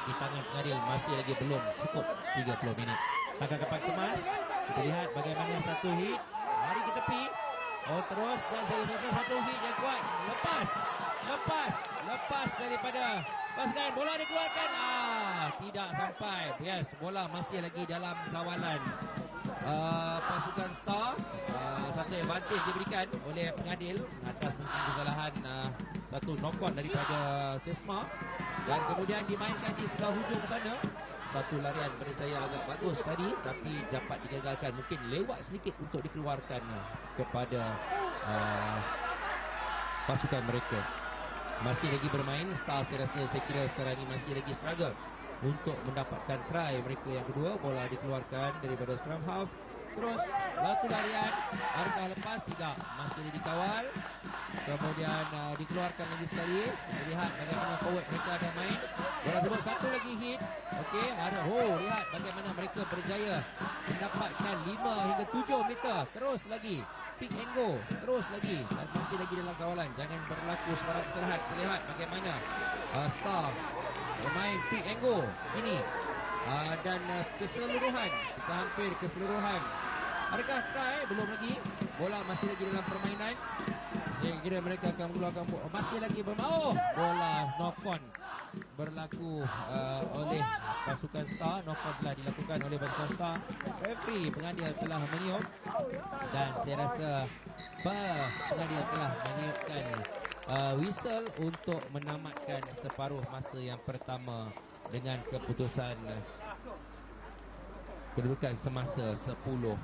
di tangan pengadil masih lagi belum cukup 30 minit. Tangkap kapan kemas. Kita lihat bagaimana satu hit lari ke tepi. Oh terus dan satu hit yang kuat. Lepas daripada pasukan, bola dikeluarkan. Tidak sampai. Yes, bola masih lagi dalam kawalan pasukan Star. Satu advantage diberikan oleh pengadil atas mungkin kesalahan satu knock on daripada Sesma. Dan kemudian dimainkan di sebelah hujung sana. Satu larian pada saya agak bagus tadi, tapi dapat digagalkan. Mungkin lewat sedikit untuk dikeluarkan kepada pasukan mereka. Masih lagi bermain Star. Saya kira sekarang ini masih lagi struggle untuk mendapatkan try mereka yang kedua. Bola dikeluarkan daripada scrum half. Terus satu larian, adakah lepas? Tidak, masih dikawal. Kemudian dikeluarkan lagi sekali. Kita lihat bagaimana forward mereka ada main. Bola tersebut satu lagi hit. Okey, ada. Lihat bagaimana mereka berjaya mendapatkan 5 hingga 7 meter. Terus lagi pick and go, terus lagi dan masih lagi dalam kawalan. Jangan berlaku sebarang kesalahan. Kita lihat bagaimana Star bermain pick and go ini. Dan keseluruhan, kita hampir keseluruhan. Adakah try? Belum lagi. Bola masih lagi dalam permainan. Saya kira mereka akan mengeluarkan masih lagi bermain. Bola knock on berlaku oleh pasukan Star. Knock on telah dilakukan oleh pasukan Star. Referee pengadil telah meniup dan saya rasa pengadil telah meniupkan whistle untuk menamatkan separuh masa yang pertama dengan keputusan kedudukan semasa 10-0.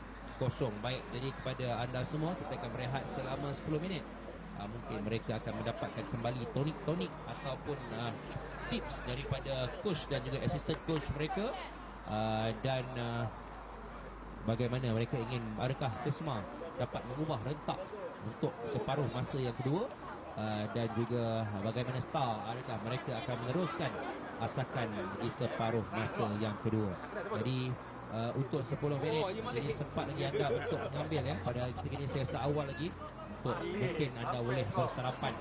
Baik, jadi kepada anda semua kita akan berehat selama 10 minit. Mungkin mereka akan mendapatkan kembali tonik ataupun tips daripada coach dan juga assistant coach mereka, dan bagaimana mereka ingin, adakah Sesma dapat mengubah rentak untuk separuh masa yang kedua, dan juga bagaimana Star, adakah mereka akan meneruskan asakan di separuh masa yang kedua. Jadi untuk 10 minit, jadi sempat lagi anda untuk mengambil pada ketika ini saya rasa awal lagi untuk mungkin anda boleh bersarapan,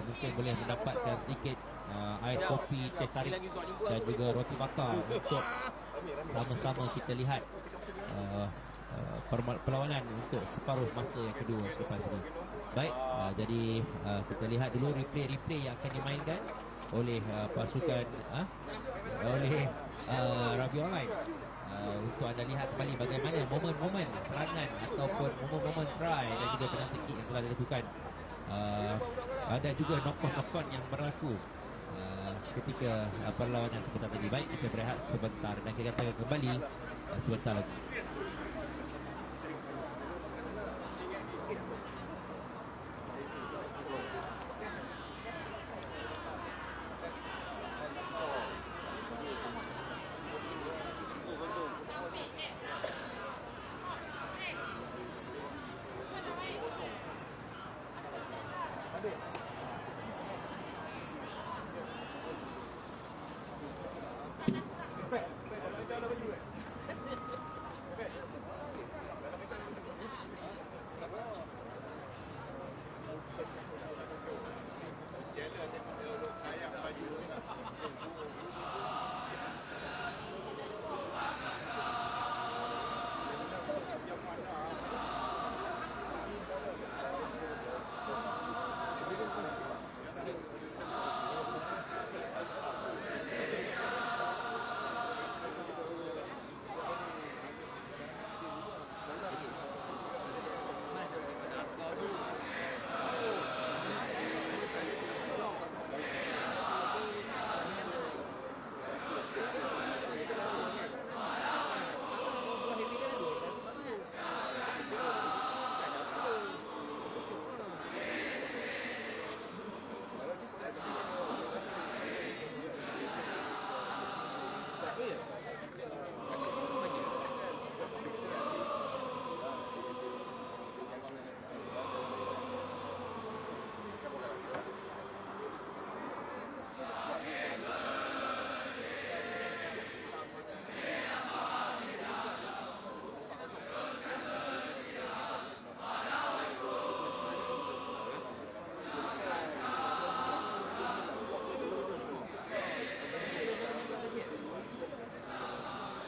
mungkin boleh mendapatkan sedikit air kopi, teh tarik dan juga roti bakar untuk sama-sama kita lihat perlawanan untuk separuh masa yang kedua selepas ini. Baik, jadi kita lihat dulu replay yang akan dimainkan oleh pasukan oleh Rabi Online, untuk anda lihat kembali bagaimana momen-momen serangan ataupun momen-momen try dan juga penalti kick yang telah dilakukan. Ada juga knock-on yang berlaku ketika perlawanan sebentar tadi. Baik, kita berehat sebentar dan kita akan kembali sebentar lagi.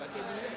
Pakai dulu ya.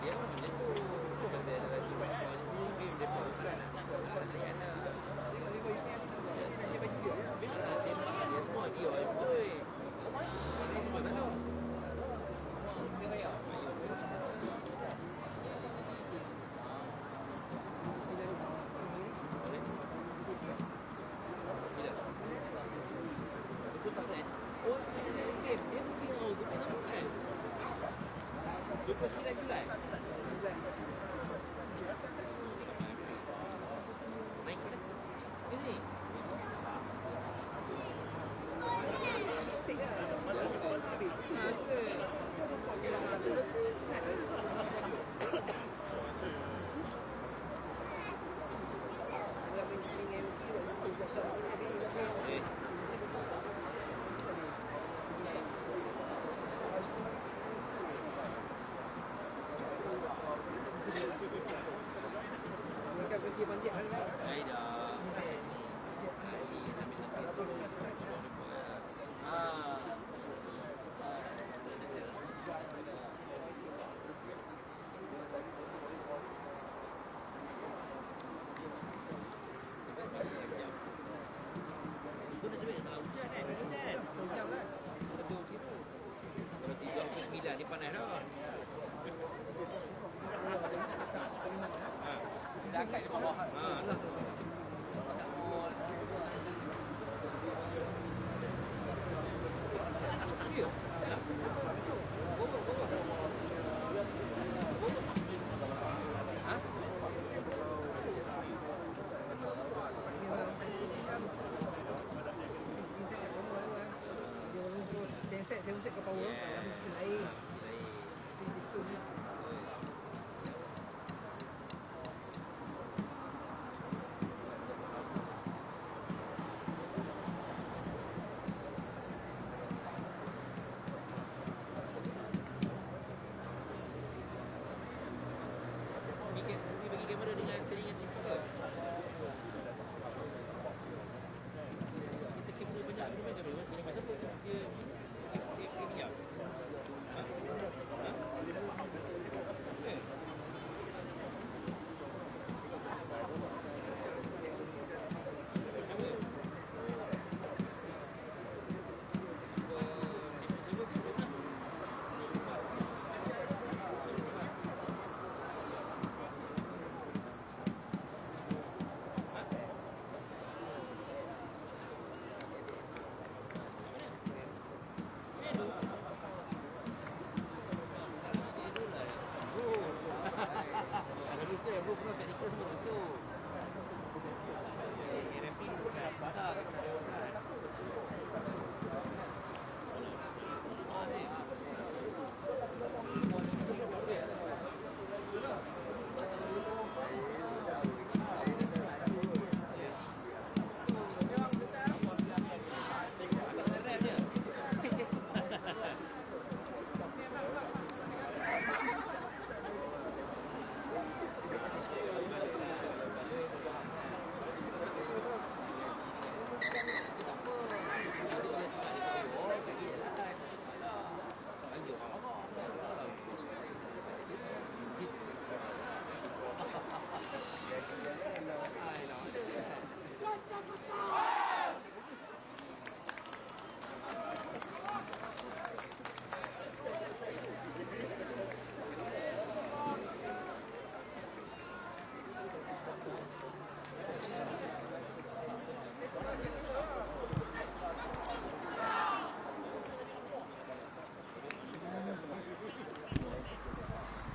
Dia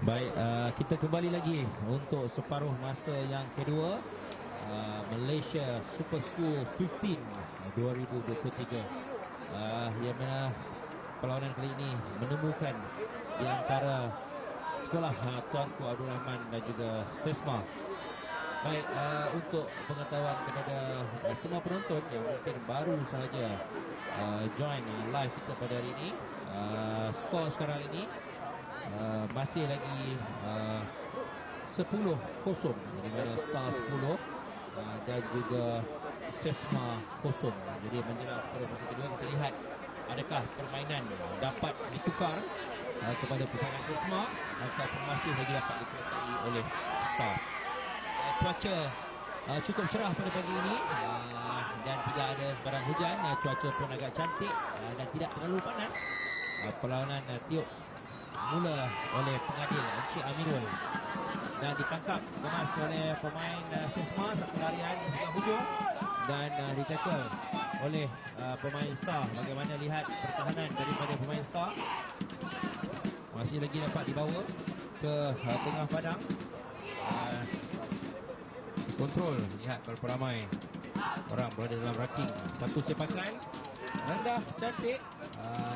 Baik, kita kembali lagi untuk separuh masa yang kedua. Malaysia Super School 15 2023, yang mana perlawanan kali ini menemukan di antara sekolah Tuanku Abdul Rahman dan juga SESMA. Baik, untuk pengetahuan kepada semua penonton yang mungkin baru sahaja join live kita pada hari ini, skor sekarang ini masih lagi 10-0, di mana Star 10 dan juga SESMA 0. Jadi menjelang separuh masa kedua, kita lihat adakah permainan dapat ditukar kepada permainan SESMA ataupun masih lagi dapat dikuasai oleh Star. Cuaca cukup cerah pada pagi ini dan tidak ada sebarang hujan. Cuaca pun agak cantik dan tidak terlalu panas. Perlawanan tiup mula oleh pengadil Encik Amirul dan ditangkap gemas oleh pemain SESMA. Satu larian di sebelah hujung dan ditackle oleh pemain Star. Bagaimana lihat pertahanan daripada pemain Star. masih lagi dapat dibawa ke tengah padang. Dikontrol. Lihat berapa ramai orang berada dalam ranking. Satu sepakan rendah cantik,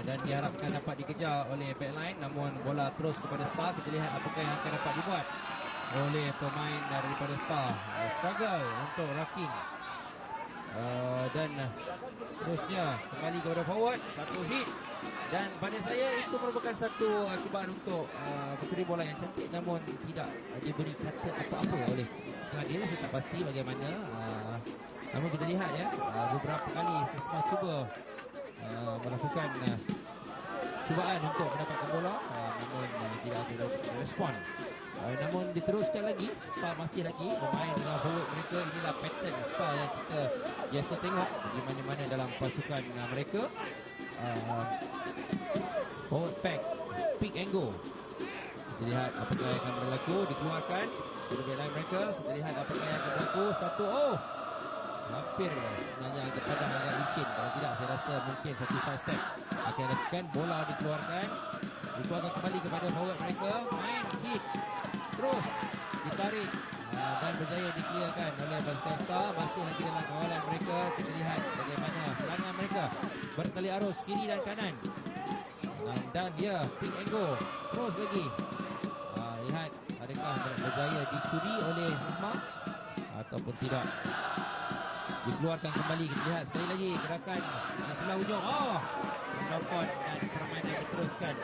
dan diharapkan dapat dikejar oleh backline, namun bola terus kepada Star. Kita lihat apakah yang akan dapat dibuat oleh pemain daripada Star. Struggle untuk ranking, dan terusnya kembali kepada forward. Satu hit, dan pada saya itu merupakan satu cubaan untuk mencuri bola yang cantik, namun tidak diberi kata apa-apa oleh pengadil. Saya tak pasti bagaimana, namun kita lihat ya, beberapa kali Sesma cuba melakukan cubaan untuk mendapatkan bola, namun tidak ada respon. Namun diteruskan lagi, Spa masih lagi bermain dengan forward mereka. Inilah pattern Spa yang kita biasa tengok di mana-mana dalam pasukan mereka. Forward pack, pick and go. Kita lihat apakah yang akan berlaku. Dikeluarkan dari backline mereka. Kita lihat apakah yang akan berlaku. Satu, hampir sebenarnya agak padang, agak licin. Kalau tidak, saya rasa mungkin satu side step akan lakukan. Bola dikeluarkan kembali kepada forward mereka. Main hit, terus ditarik, dan berjaya dikliarkan oleh pasukan Star. Masih lagi dalam kawalan mereka. Kita lihat bagaimana serangan mereka berkali arus kiri dan kanan, dan dia pick and go terus lagi. Lihat adakah berjaya dicuri oleh Sesma ataupun tidak. Dikeluarkan kembali. Kita lihat sekali lagi gerakan sebelah hujung. Pendapat dan permainan diteruskan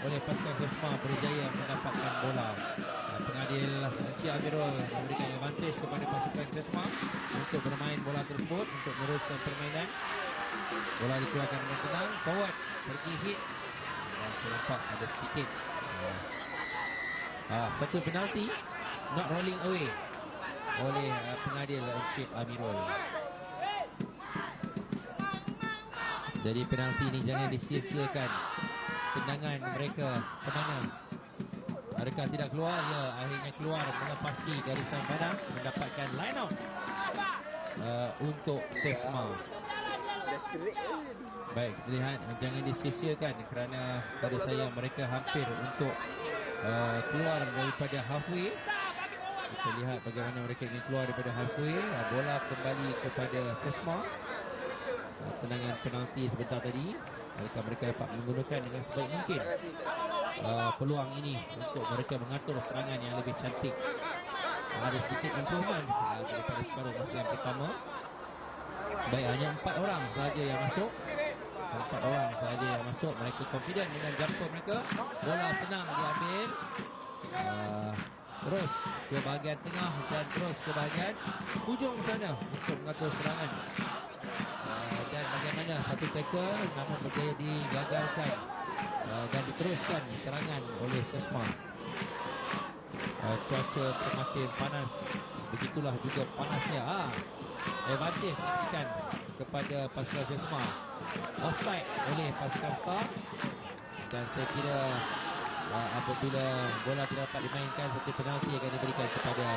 oleh pasukan Sesma, berjaya mendapatkan bola. Pengadil Encik Amirul memberikan advantage kepada pasukan Sesma untuk bermain bola tersebut, untuk meneruskan permainan. Bola dikeluarkan dengan tenang, forward pergi hit, dan saya nampak ada sedikit satu penalti, not rolling away oleh pengadil Encik Amirul. Jadi penalti ini jangan disia-siakan. Tendangan mereka ke mana? Adakah tidak keluar? Ya, akhirnya keluar melepasi garisan padang, mendapatkan line out untuk Sesma. Baik, kita lihat, jangan disia-siakan kerana pada saya mereka hampir untuk keluar daripada halfway. Kita lihat bagaimana mereka ingin keluar daripada halfway. Bola kembali kepada Sesma. Tendangan penalti sebentar tadi, adakah mereka dapat menggunakan dengan sebaik mungkin peluang ini untuk mereka mengatur serangan yang lebih cantik. Ada sedikit improvement daripada separuh masa yang pertama. Baik, hanya 4 orang sahaja yang masuk. 4 orang sahaja yang masuk. Mereka confident dengan jumper mereka. Bola senang diambil, terus ke bahagian tengah dan terus ke bahagian hujung sana untuk mengatur serangan. Dan bagaimana satu tackle namun berjaya digagalkan, dan diteruskan serangan oleh Sesma. Cuaca semakin panas, begitulah juga panasnya. Advantage diberikan kepada pasukan Sesma. Offside oleh pasukan Star, dan saya kira apabila bola tidak dapat dimainkan, satu penalti akan diberikan kepada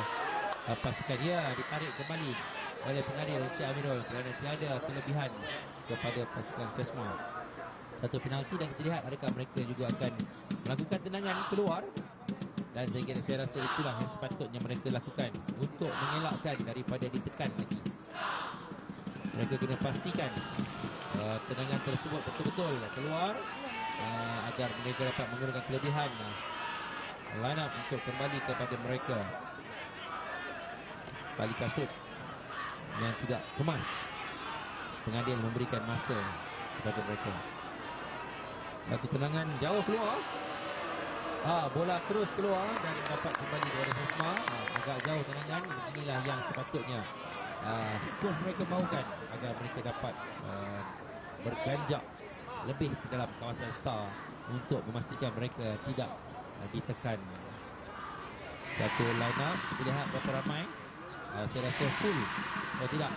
pasukan. Ya, ditarik kembali oleh pengadil Encik Amirul kerana tiada kelebihan kepada pasukan Sesma. Satu penalti, dan kita lihat adakah mereka juga akan melakukan tendangan keluar. Dan saya rasa itulah yang sepatutnya mereka lakukan untuk mengelakkan daripada ditekan lagi. Mereka kena pastikan tendangan tersebut betul-betul keluar, agar mereka dapat menggunakan kelebihan line up untuk kembali kepada mereka. Tali kasut yang tidak kemas, pengadil memberikan masa kepada mereka. Satu tendangan jauh keluar, bola terus keluar dan dapat kembali kepada Sesma. Agak jauh tendangan. Inilah yang sepatutnya terus mereka mahukan, agar mereka dapat berganjak lebih ke dalam kawasan Star untuk memastikan mereka tidak ditekan. Satu line up, kita lihat berapa ramai. Saya rasa full. Oh tidak,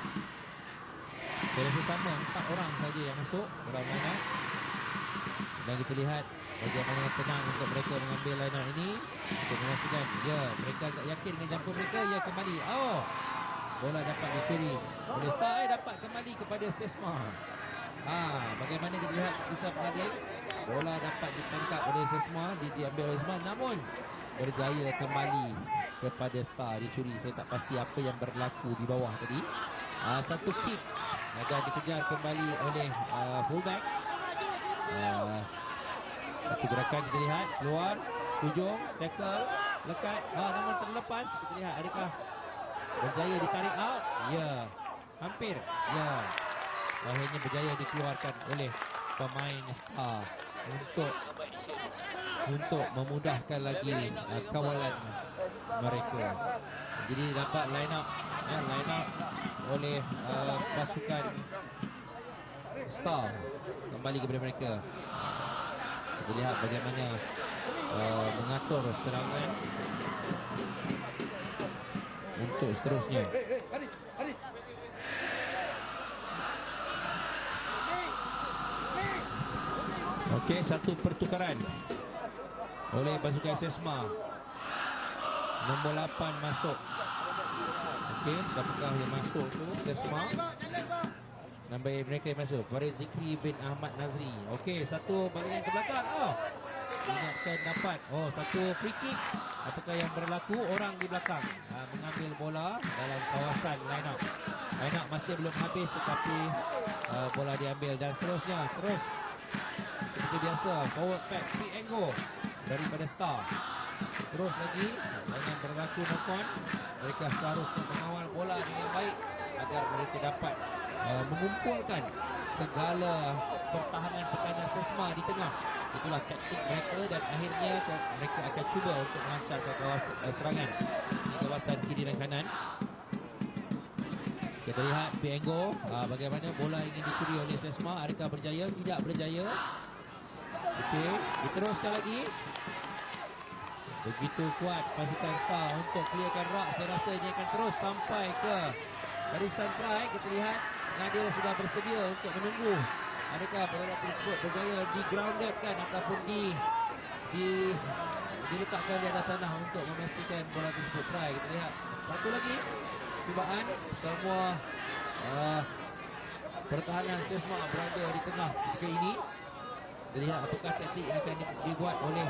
saya rasa sama, 4 orang saja yang masuk dalam line up. Dan kita lihat bagaimana tenang untuk mereka mengambil line up ini untuk memastikan, ya, mereka agak yakin dengan jumper mereka. Ya, kembali, bola dapat dicuri oleh Star, dapat kembali kepada Sesma. Bagaimana kita lihat pusat pengadil. Bola dapat ditangkap oleh Sesma, diambil oleh Sesma, namun berjaya kembali kepada Star, dicuri. Saya tak pasti apa yang berlaku di bawah tadi. Satu kick dan dikejar kembali oleh fullback. Satu gerakan kita lihat, keluar, hujung, tackle, lekat, namun terlepas. Kita lihat adakah berjaya ditarik out? Ya, hampir. Ya, akhirnya berjaya dikeluarkan oleh pemain Star untuk memudahkan lagi kawalan mereka. Jadi dapat line up oleh pasukan Star kembali kepada mereka. Kita lihat bagaimana mengatur serangan untuk seterusnya. Okey, satu pertukaran oleh pasukan Sesma. Nombor 8 masuk. Okey, siapakah yang masuk tu? Sesma. Nombor mereka yang masuk, Farid Zikri bin Ahmad Nazri. Okey, satu balingan ke belakang. Ingatkan dapat. Satu free kick. Apakah yang berlaku? Orang di belakang mengambil bola dalam kawasan line up. Line up masih belum habis, tetapi bola diambil dan seterusnya. Terus seperti biasa, forward pack Piengo daripada Star. Terus lagi dengan berlaku knock-on, mereka seharusnya mengawal bola dengan baik agar mereka dapat mengumpulkan segala pertahanan Sesma di tengah. Itulah taktik mereka dan akhirnya mereka akan cuba untuk melancarkan kawasan serangan di kawasan kiri dan kanan. Kita lihat Piengo, bagaimana bola ingin dicuri oleh Sesma. Adakah berjaya? Tidak berjaya. Okey, diteruskan lagi. Begitu kuat pasukan Star untuk clearkan rak. Saya rasa ini akan terus sampai ke barisan try. Kita lihat Nadir sudah bersedia untuk menunggu. Adakah bola tersebut berjaya di-groundedkan ataupun diletakkan di atas tanah untuk memastikan bola tersebut try. Kita lihat satu lagi cubaan. Semua pertahanan Sesma berada di tengah ketika ini. Kita lihat apakah taktik yang akan dibuat oleh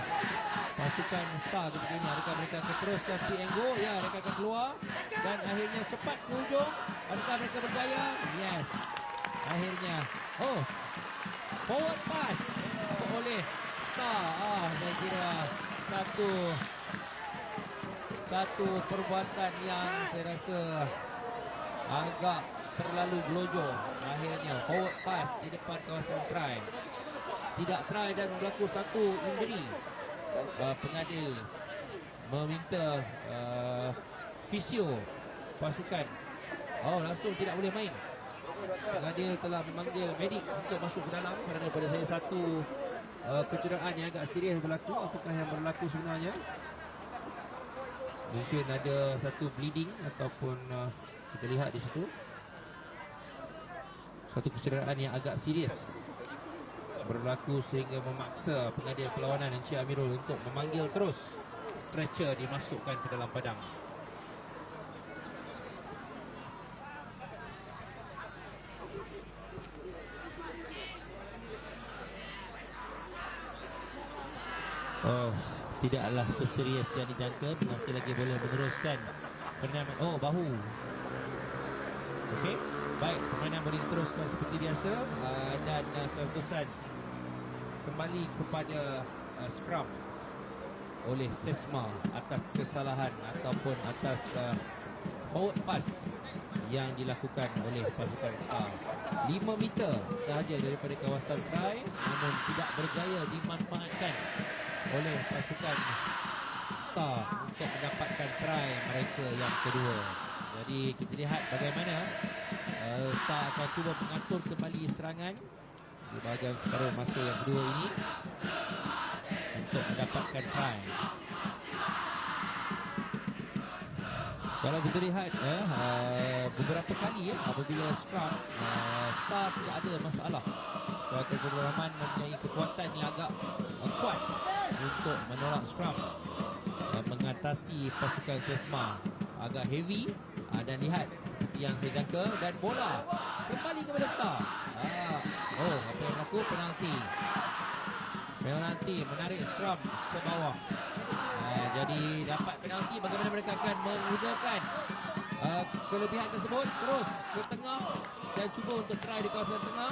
pasukan Star ketika ini. Adakah mereka akan teruskan Piengo? Ya, mereka akan keluar dan akhirnya cepat ke hujung. Adakah mereka berjaya? Yes, akhirnya forward pass oleh Star. Saya kira satu perbuatan yang saya rasa agak terlalu gelojo. Akhirnya forward pass di depan kawasan try. Tidak try dan berlaku satu injury. Pengadil meminta fisio pasukan. Langsung tidak boleh main. Pengadil telah memanggil medik untuk masuk ke dalam kerana pada saya satu kecederaan yang agak serius berlaku. Apakah yang berlaku sebenarnya? Mungkin ada satu bleeding ataupun kita lihat di situ satu kecederaan yang agak serius berlaku sehingga memaksa pengadil perlawanan Encik Amirul untuk memanggil terus stretcher dimasukkan ke dalam padang. Tidaklah seserius yang dijangka. Masih lagi boleh meneruskan permainan. Bahu. Okey, baik, permainan boleh diteruskan seperti biasa. Dan keputusan kembali kepada scrum oleh Sesma atas kesalahan ataupun atas forward pass yang dilakukan oleh pasukan Star. 5 meter sahaja daripada kawasan try, namun tidak berjaya dimanfaatkan oleh pasukan Star untuk mendapatkan try mereka yang kedua. Jadi kita lihat bagaimana Star akan cuba mengatur kembali serangan di bahagian separuh masa yang kedua ini untuk mendapatkan try. Kalau kita lihat beberapa kali apabila scrum Star tidak ada masalah. Squad Abdul Rahman mempunyai kekuatan yang agak kuat untuk menolak scrum, mengatasi pasukan Sesma agak heavy. Dan lihat seperti yang saya jangka, dan bola kembali kepada Star. Apa yang berlaku? Penalti. penalti menarik scrum ke bawah. Jadi dapat penalti, bagaimana mereka akan menggunakan kelebihan tersebut. Terus ke tengah dan cuba untuk try di kawasan tengah,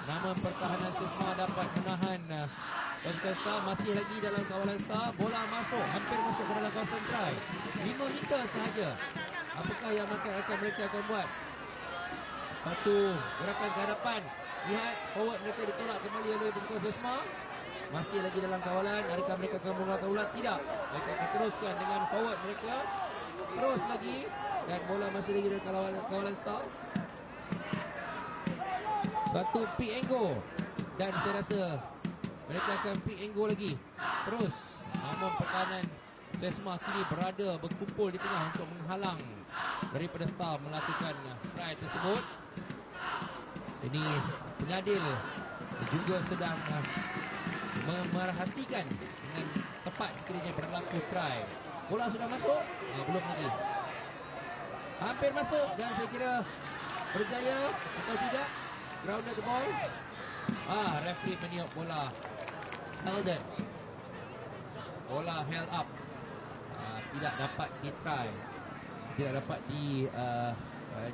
namun pertahanan Sesma dapat menahan pasukan Star. Masih lagi dalam kawalan Star, bola masuk, hampir masuk ke dalam kawasan try, 5 meter sahaja. Apakah yang mereka akan buat? Satu gerakan ke hadapan, lihat forward mereka ditolak kembali oleh pasukan Sesma. Masih lagi dalam kawalan, adakah mereka akan mengeluarkan ulat? Tidak, mereka akan teruskan dengan forward mereka. Terus lagi, dan bola masih lagi dalam kawalan Star. Satu pick and go, dan saya rasa mereka akan pick and go lagi. Terus, namun pertahanan Sesma kini berada berkumpul di tengah untuk menghalang daripada Star melakukan try tersebut. Ini pengadil juga sedang memerhatikan dengan tepat sekiranya berlaku try. Bola sudah masuk? Belum lagi. Hampir masuk dan saya kira berjaya atau tidak. Grounded the ball. Referee meniup bola held it. Bola held up. Tidak dapat di try. Tidak dapat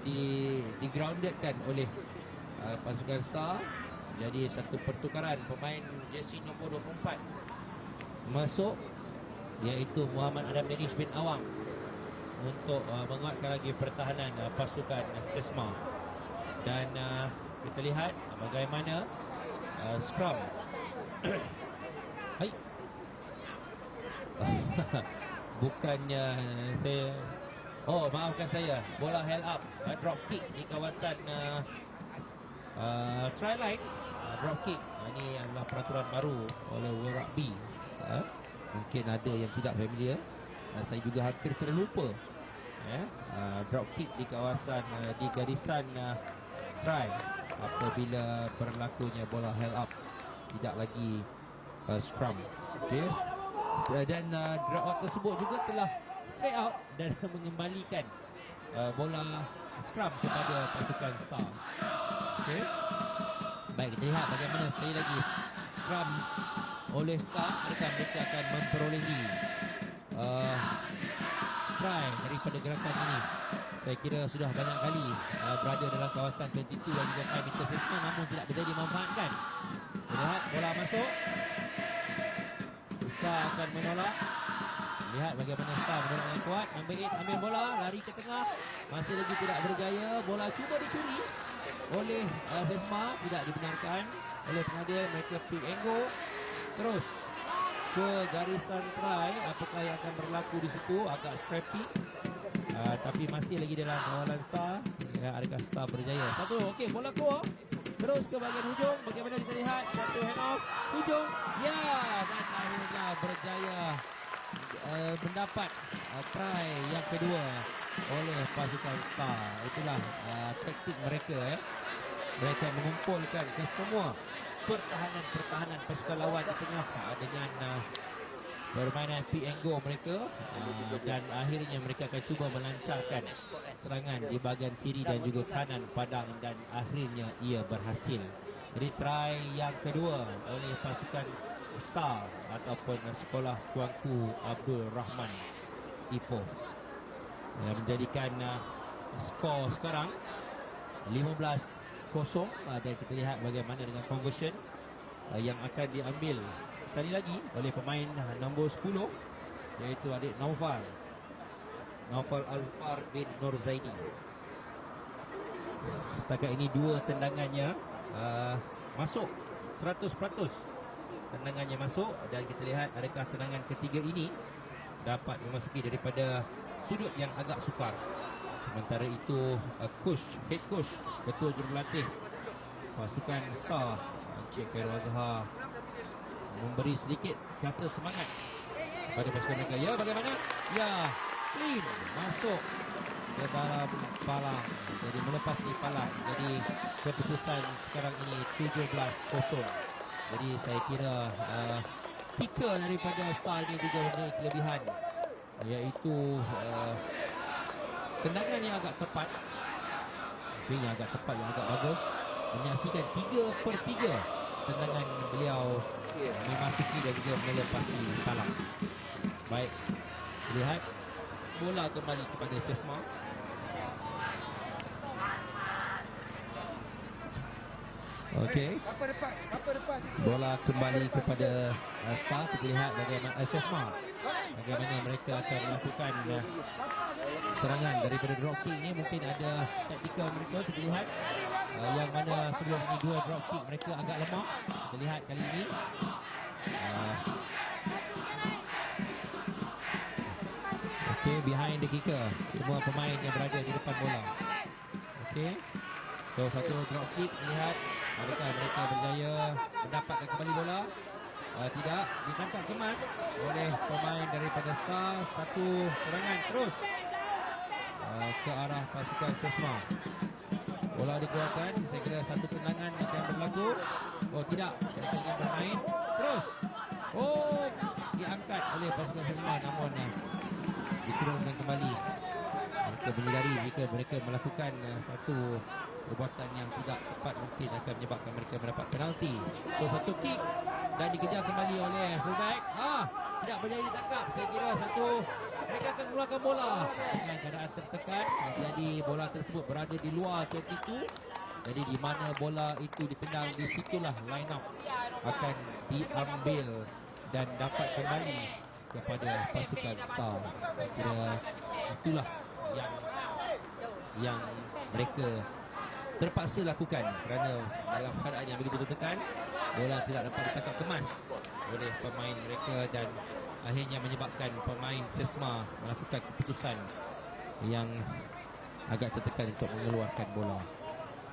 di groundedkan oleh pasukan Star. Jadi satu pertukaran pemain jersey nombor 24 masuk, iaitu Muhammad Adam Danish bin Awang, untuk menguatkan lagi pertahanan pasukan Sesma. Dan kita lihat bagaimana scrum. Hai. Bukannya saya, maafkan saya, bola held up, drop kick di kawasan try line. Drop kick, ini adalah peraturan baru oleh World Rugby. Mungkin ada yang tidak familiar, saya juga hampir terlupa. Drop kick di kawasan di garisan try apabila berlakunya bola held up, tidak lagi scrum. Yes. Dan drop out tersebut juga telah straight out dan mengembalikan bola scrum kepada pasukan Star. Okay. Baik, kita lihat bagaimana sekali lagi scrum oleh Star. Adakah mereka akan memperolehi try daripada gerakan ini? Saya kira sudah banyak kali berada dalam kawasan 22 dan juga 5 meter Sesma, namun tidak berjaya dimanfaatkan. Lihat bola masuk, Star akan menolak. Lihat bagaimana Star menolak yang kuat. Ambil bola, lari ke tengah, masih lagi tidak berjaya. Bola cuba dicuri oleh Sesma, tidak dibenarkan oleh pengadil. Mereka pick and go terus ke garisan try. Apakah yang akan berlaku di situ? Agak scrappy, tapi masih lagi dalam kawalan Star. Adakah Star berjaya? Satu, okey, bola keluar terus ke bahagian hujung. Bagaimana kita lihat, satu hand off hujung, dan akhirnya berjaya mendapat try yang kedua oleh pasukan Star. Itulah taktik mereka. Mereka mengumpulkan ke semua pertahanan pasukan lawan di tengah dengan permainan pick and go mereka, dan akhirnya mereka akan cuba melancarkan serangan di bahagian kiri dan juga kanan padang, dan akhirnya ia berhasil. Jadi try yang kedua oleh pasukan Star ataupun sekolah Tuanku Abdul Rahman Ipoh, yang menjadikan skor sekarang 15-0. Dan kita lihat bagaimana dengan conversion yang akan diambil sekali lagi oleh pemain nombor 10, iaitu adik Naufal Alfar bin Nur Zaini. Setakat ini dua tendangannya masuk 100%. Tendangannya masuk, dan kita lihat adakah tendangan ketiga ini dapat memasuki daripada sudut yang agak sukar. Sementara itu head coach, ketua jurulatih pasukan Star, Encik Khairul Azhar, memberi sedikit kata semangat kepada pasukan mereka. Ya, bagaimana? Ya, clean masuk ke dalam palang, jadi melepasi palang. Jadi keputusan sekarang ini 17-0. Jadi saya kira kicker daripada Star ini juga mempunyai kelebihan, iaitu tendangan yang agak tepat, yang agak bagus, menyaksikan 3/3 tendangan beliau memasuki dan juga melepasi talang. Baik, lihat bola kembali kepada Sesma. Okey, bola kembali kepada Star. Kita lihat bagaimana Sesma, bagaimana mereka akan melakukan serangan daripada drop kick ni. Mungkin ada taktikal mereka. Kita lihat yang mana sebelum ini 2 drop kick mereka agak lemah. Kita lihat kali ini okey, behind the kicker, semua pemain yang berada di depan bola. Okey, so satu drop kick. Lihat adakah mereka berjaya mendapatkan kembali bola. Tidak, ditangkap kemas oleh pemain daripada Star. Satu serangan terus ke arah pasukan Sesma. Bola dikeluarkan. Saya kira satu tendangan akan berlaku. Oh tidak, mereka ingin bermain terus. Oh, diangkat oleh pasukan Sesma, namun diturunkan kembali. Mereka menyedari jika mereka melakukan satu perbuatan yang tidak tepat mungkin akan menyebabkan mereka mendapat penalti. So satu kick dan dikejar kembali oleh fullback. Tidak berjaya ditangkap. Saya kira satu mereka akan mengeluarkan bola dengan keadaan tertekan. Jadi bola tersebut berada di luar 32. Jadi di mana bola itu dipendang, di situlah line up akan diambil dan dapat kembali kepada pasukan Star. Kira itulah yang mereka terpaksa lakukan kerana dalam keadaan yang begitu tertekan, bola tidak dapat ditangkap kemas oleh pemain mereka dan akhirnya menyebabkan pemain Sesma melakukan keputusan yang agak tertekan untuk mengeluarkan bola.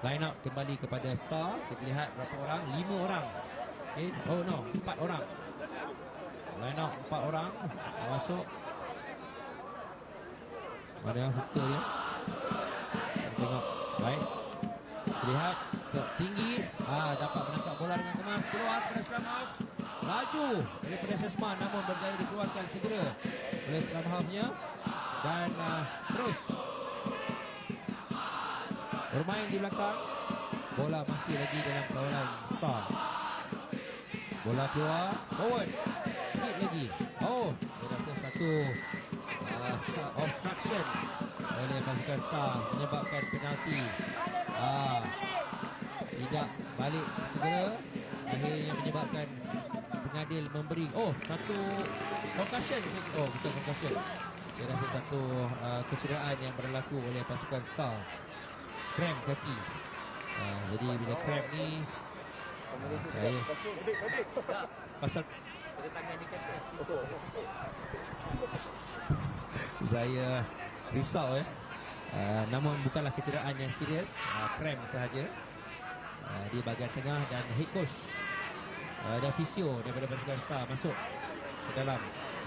Line up kembali kepada Star. Kita lihat berapa orang? 5 orang. Oh no, 4 orang. Line up 4 orang masuk. Mana hooker dia? Kita tengok. Baik. Lihat tinggi, dapat menangkap bola dengan kemas, keluar pada scrum half. Laju daripada Sesma namun berjaya dikeluarkan segera oleh scrum half-nya dan terus bermain di belakang. Bola masih lagi dalam kawalan Star. Bola keluar, forward, hit lagi. Oh, dia rasa satu obstruction oleh pasukan Star menyebabkan penalti. Tidak balik segera, akhirnya menyebabkan pengadil memberi satu concussion. Bukan concussion, saya rasa satu kecederaan yang berlaku oleh pasukan Star. Cramp kaki. Jadi bila cramp ni saya pasal saya risau namun bukanlah kecederaan yang serius, cramp sahaja di bahagian tengah. Dan head coach dan fisio daripada pasukan Star masuk ke dalam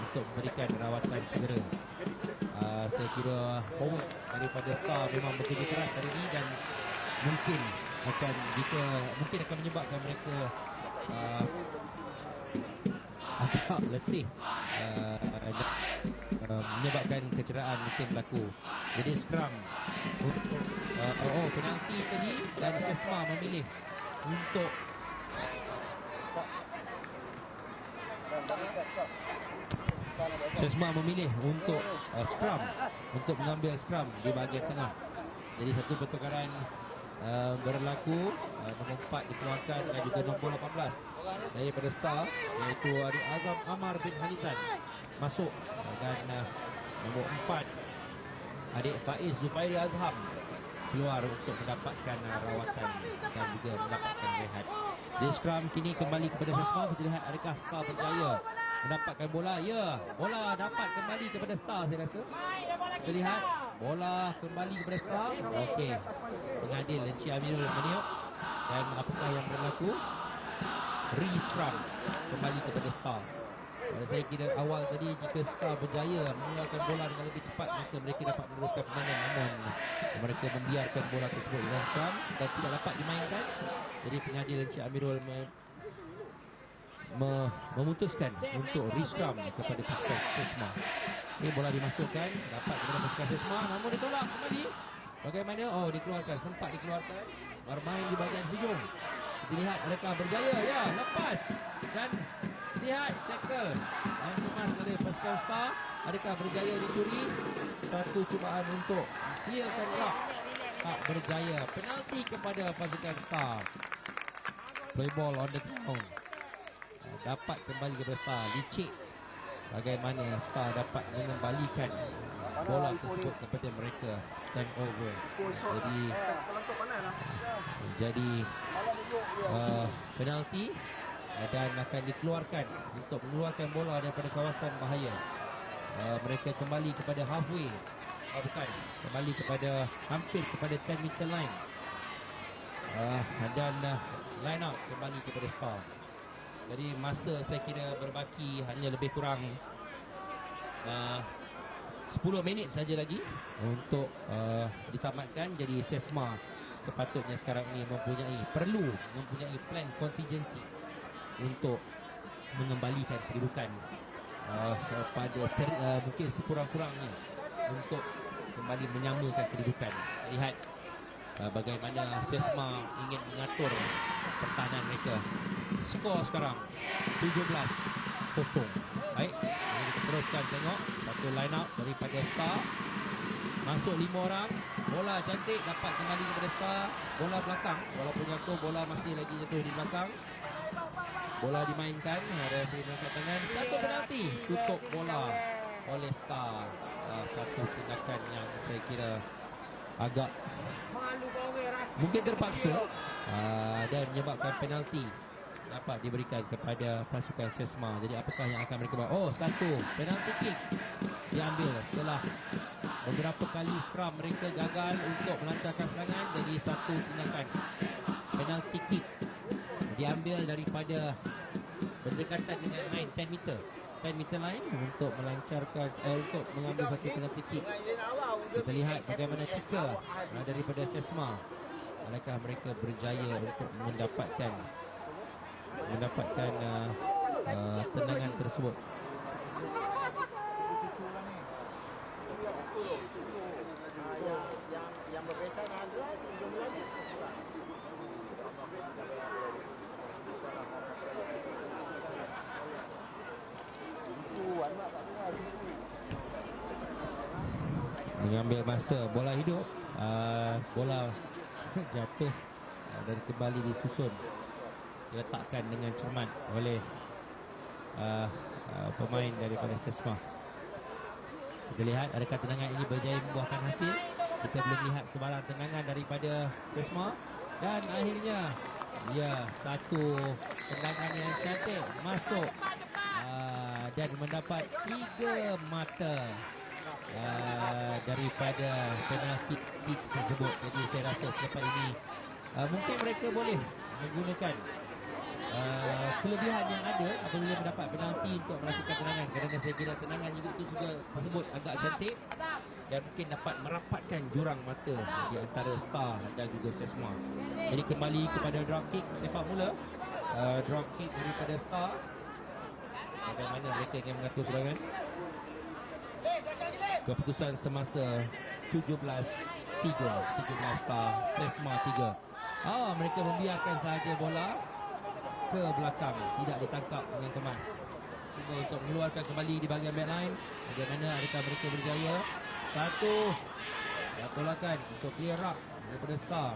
untuk memberikan rawatan segera. Saya kira forward daripada Star memang bekerja keras hari ini dan mungkin akan menyebabkan mereka agak letih, menyebabkan kecederaan mungkin berlaku. Jadi scrum untuk penalti tadi dan Sesma memilih untuk scrum, untuk mengambil scrum di bahagian tengah. Jadi satu pertukaran berlaku, nombor 4 dikeluarkan dan juga nombor 18 daripada Star, iaitu Adik Azam Amar bin Hanitan masuk dan nombor 4 Adik Faiz Zubairi Azham keluar untuk mendapatkan rawatan dan juga mendapatkan rehat. Di scrum kini kembali kepada Sesma. Kita lihat adakah Star berjaya mendapatkan bola. Ya, bola dapat kembali kepada Star saya rasa. Kita lihat bola kembali kepada Star. Okey, pengadil Encik Amirul meniup dan apakah yang berlaku? Re-scrum kembali kepada Star. Saya kira awal tadi jika Star berjaya mengeluarkan bola dengan lebih cepat, maka mereka dapat meneruskan permainan, namun mereka membiarkan bola tersebut dengan scrum dan tidak dapat dimainkan. Jadi pengadil Encik Amirul memutuskan untuk re-scrum kepada pasukan Sesma. Ini bola dimasukkan, dapat kepada pasukan Sesma, namun ditolak kembali. Bagaimana? Dikeluarkan, sempat dikeluarkan. Bermain di bahagian hujung Lihat adakah berjaya? Ya, lepas. Dan lihat tackle yang kemas oleh pasukan Star. Adakah berjaya dicuri? Satu cubaan untuk clearkan rock. Tak berjaya. Penalti kepada pasukan Star. Play ball on the ground. Dapat kembali kepada Star. Licik bagaimana Star dapat mengembalikan bola tersebut kepada mereka. Turnover. Jadi penalti dan akan dikeluarkan untuk mengeluarkan bola daripada kawasan bahaya. Mereka kembali kepada halfway. Bukan, kembali kepada hampir kepada 10 meter line. Dan line out kembali kepada Star. Jadi masa saya kira berbaki hanya lebih kurang 10 minit saja lagi untuk ditamatkan. Jadi Sesma sepatutnya sekarang ini perlu mempunyai plan contingency untuk mengembalikan kedudukan pada mungkin sekurang-kurangnya untuk kembali menyamakan kedudukan. Lihat bagaimana Sesma ingin mengatur pertahanan mereka. Skor sekarang 17-0. Baik, kita teruskan tengok satu line up daripada Star. Masuk 5 orang. Bola cantik dapat kembali kepada Star. Bola belakang, walaupun jatuh, bola masih lagi jatuh di belakang. Bola dimainkan, referee mengangkat tangan. Satu penalti, tutup bola oleh Star. Satu tindakan yang saya kira agak mungkin terpaksa dan menyebabkan penalti dapat diberikan kepada pasukan Sesma. Jadi apakah yang akan mereka buat? Oh, satu penalti kick diambil setelah beberapa kali scrum mereka gagal untuk melancarkan serangan. Jadi satu tindakan penalti kick diambil daripada berdekatan dengan line 10 meter line untuk melancarkan untuk mengambil satu penalti kick. Kita lihat bagaimana kicker daripada Sesma. Adakah mereka berjaya untuk mendapatkan tendangan tersebut. Yang berbeza Nazra jumlahnya mengambil masa bola hidup, bola jatuh dan kembali disusun, diletakkan dengan cermat oleh pemain daripada Sesma. Kita lihat adakah tendangan ini berjaya membuahkan hasil. Kita belum lihat sebarang tendangan daripada Sesma. Dan akhirnya satu tendangan yang cantik masuk dan mendapat 3 mata daripada penalti kick tersebut. Jadi saya rasa selepas ini mungkin mereka boleh menggunakan kelebihan yang ada apabila mendapat penalti untuk melakukan tendangan, kerana saya kira tendangan itu juga tersebut agak cantik dan mungkin dapat merapatkan jurang mata di antara Star dan juga Sesma. Jadi kembali kepada drop kick sepak mula, drop kick daripada Star. Bagaimana mereka ingin mengatur serangan. Keputusan semasa 17-3 Star, Sesma 3. Mereka membiarkan sahaja bola ke belakang, tidak ditangkap dengan kemas. Cuba untuk mengeluarkan kembali di bahagian backline. Bagaimana adakah mereka berjaya? Satu tolakan untuk clear up daripada Star.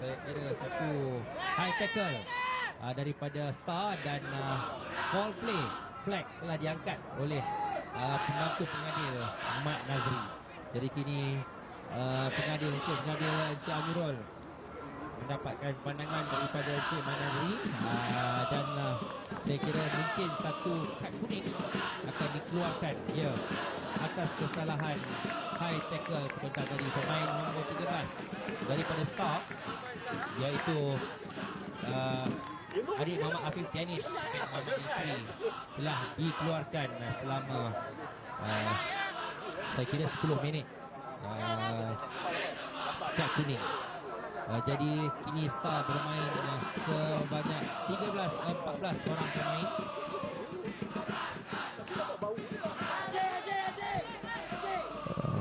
Saya kira satu high tackle daripada Star dan foul play flag telah diangkat oleh pembantu pengadil Mat Nazri. Jadi kini pengadil Encik Amirul mendapatkan pandangan daripada Encik Mat Nazri dan saya kira mungkin satu kad kuning akan dikeluarkan atas kesalahan high tackle sebentar tadi pemain nombor 13 daripada Star, iaitu adik Muhammad Afif Tianis dan Muhammad Isri telah dikeluarkan selama saya kira 10 minit kad kuning. Jadi kini Star bermain sebanyak 14 orang pemain.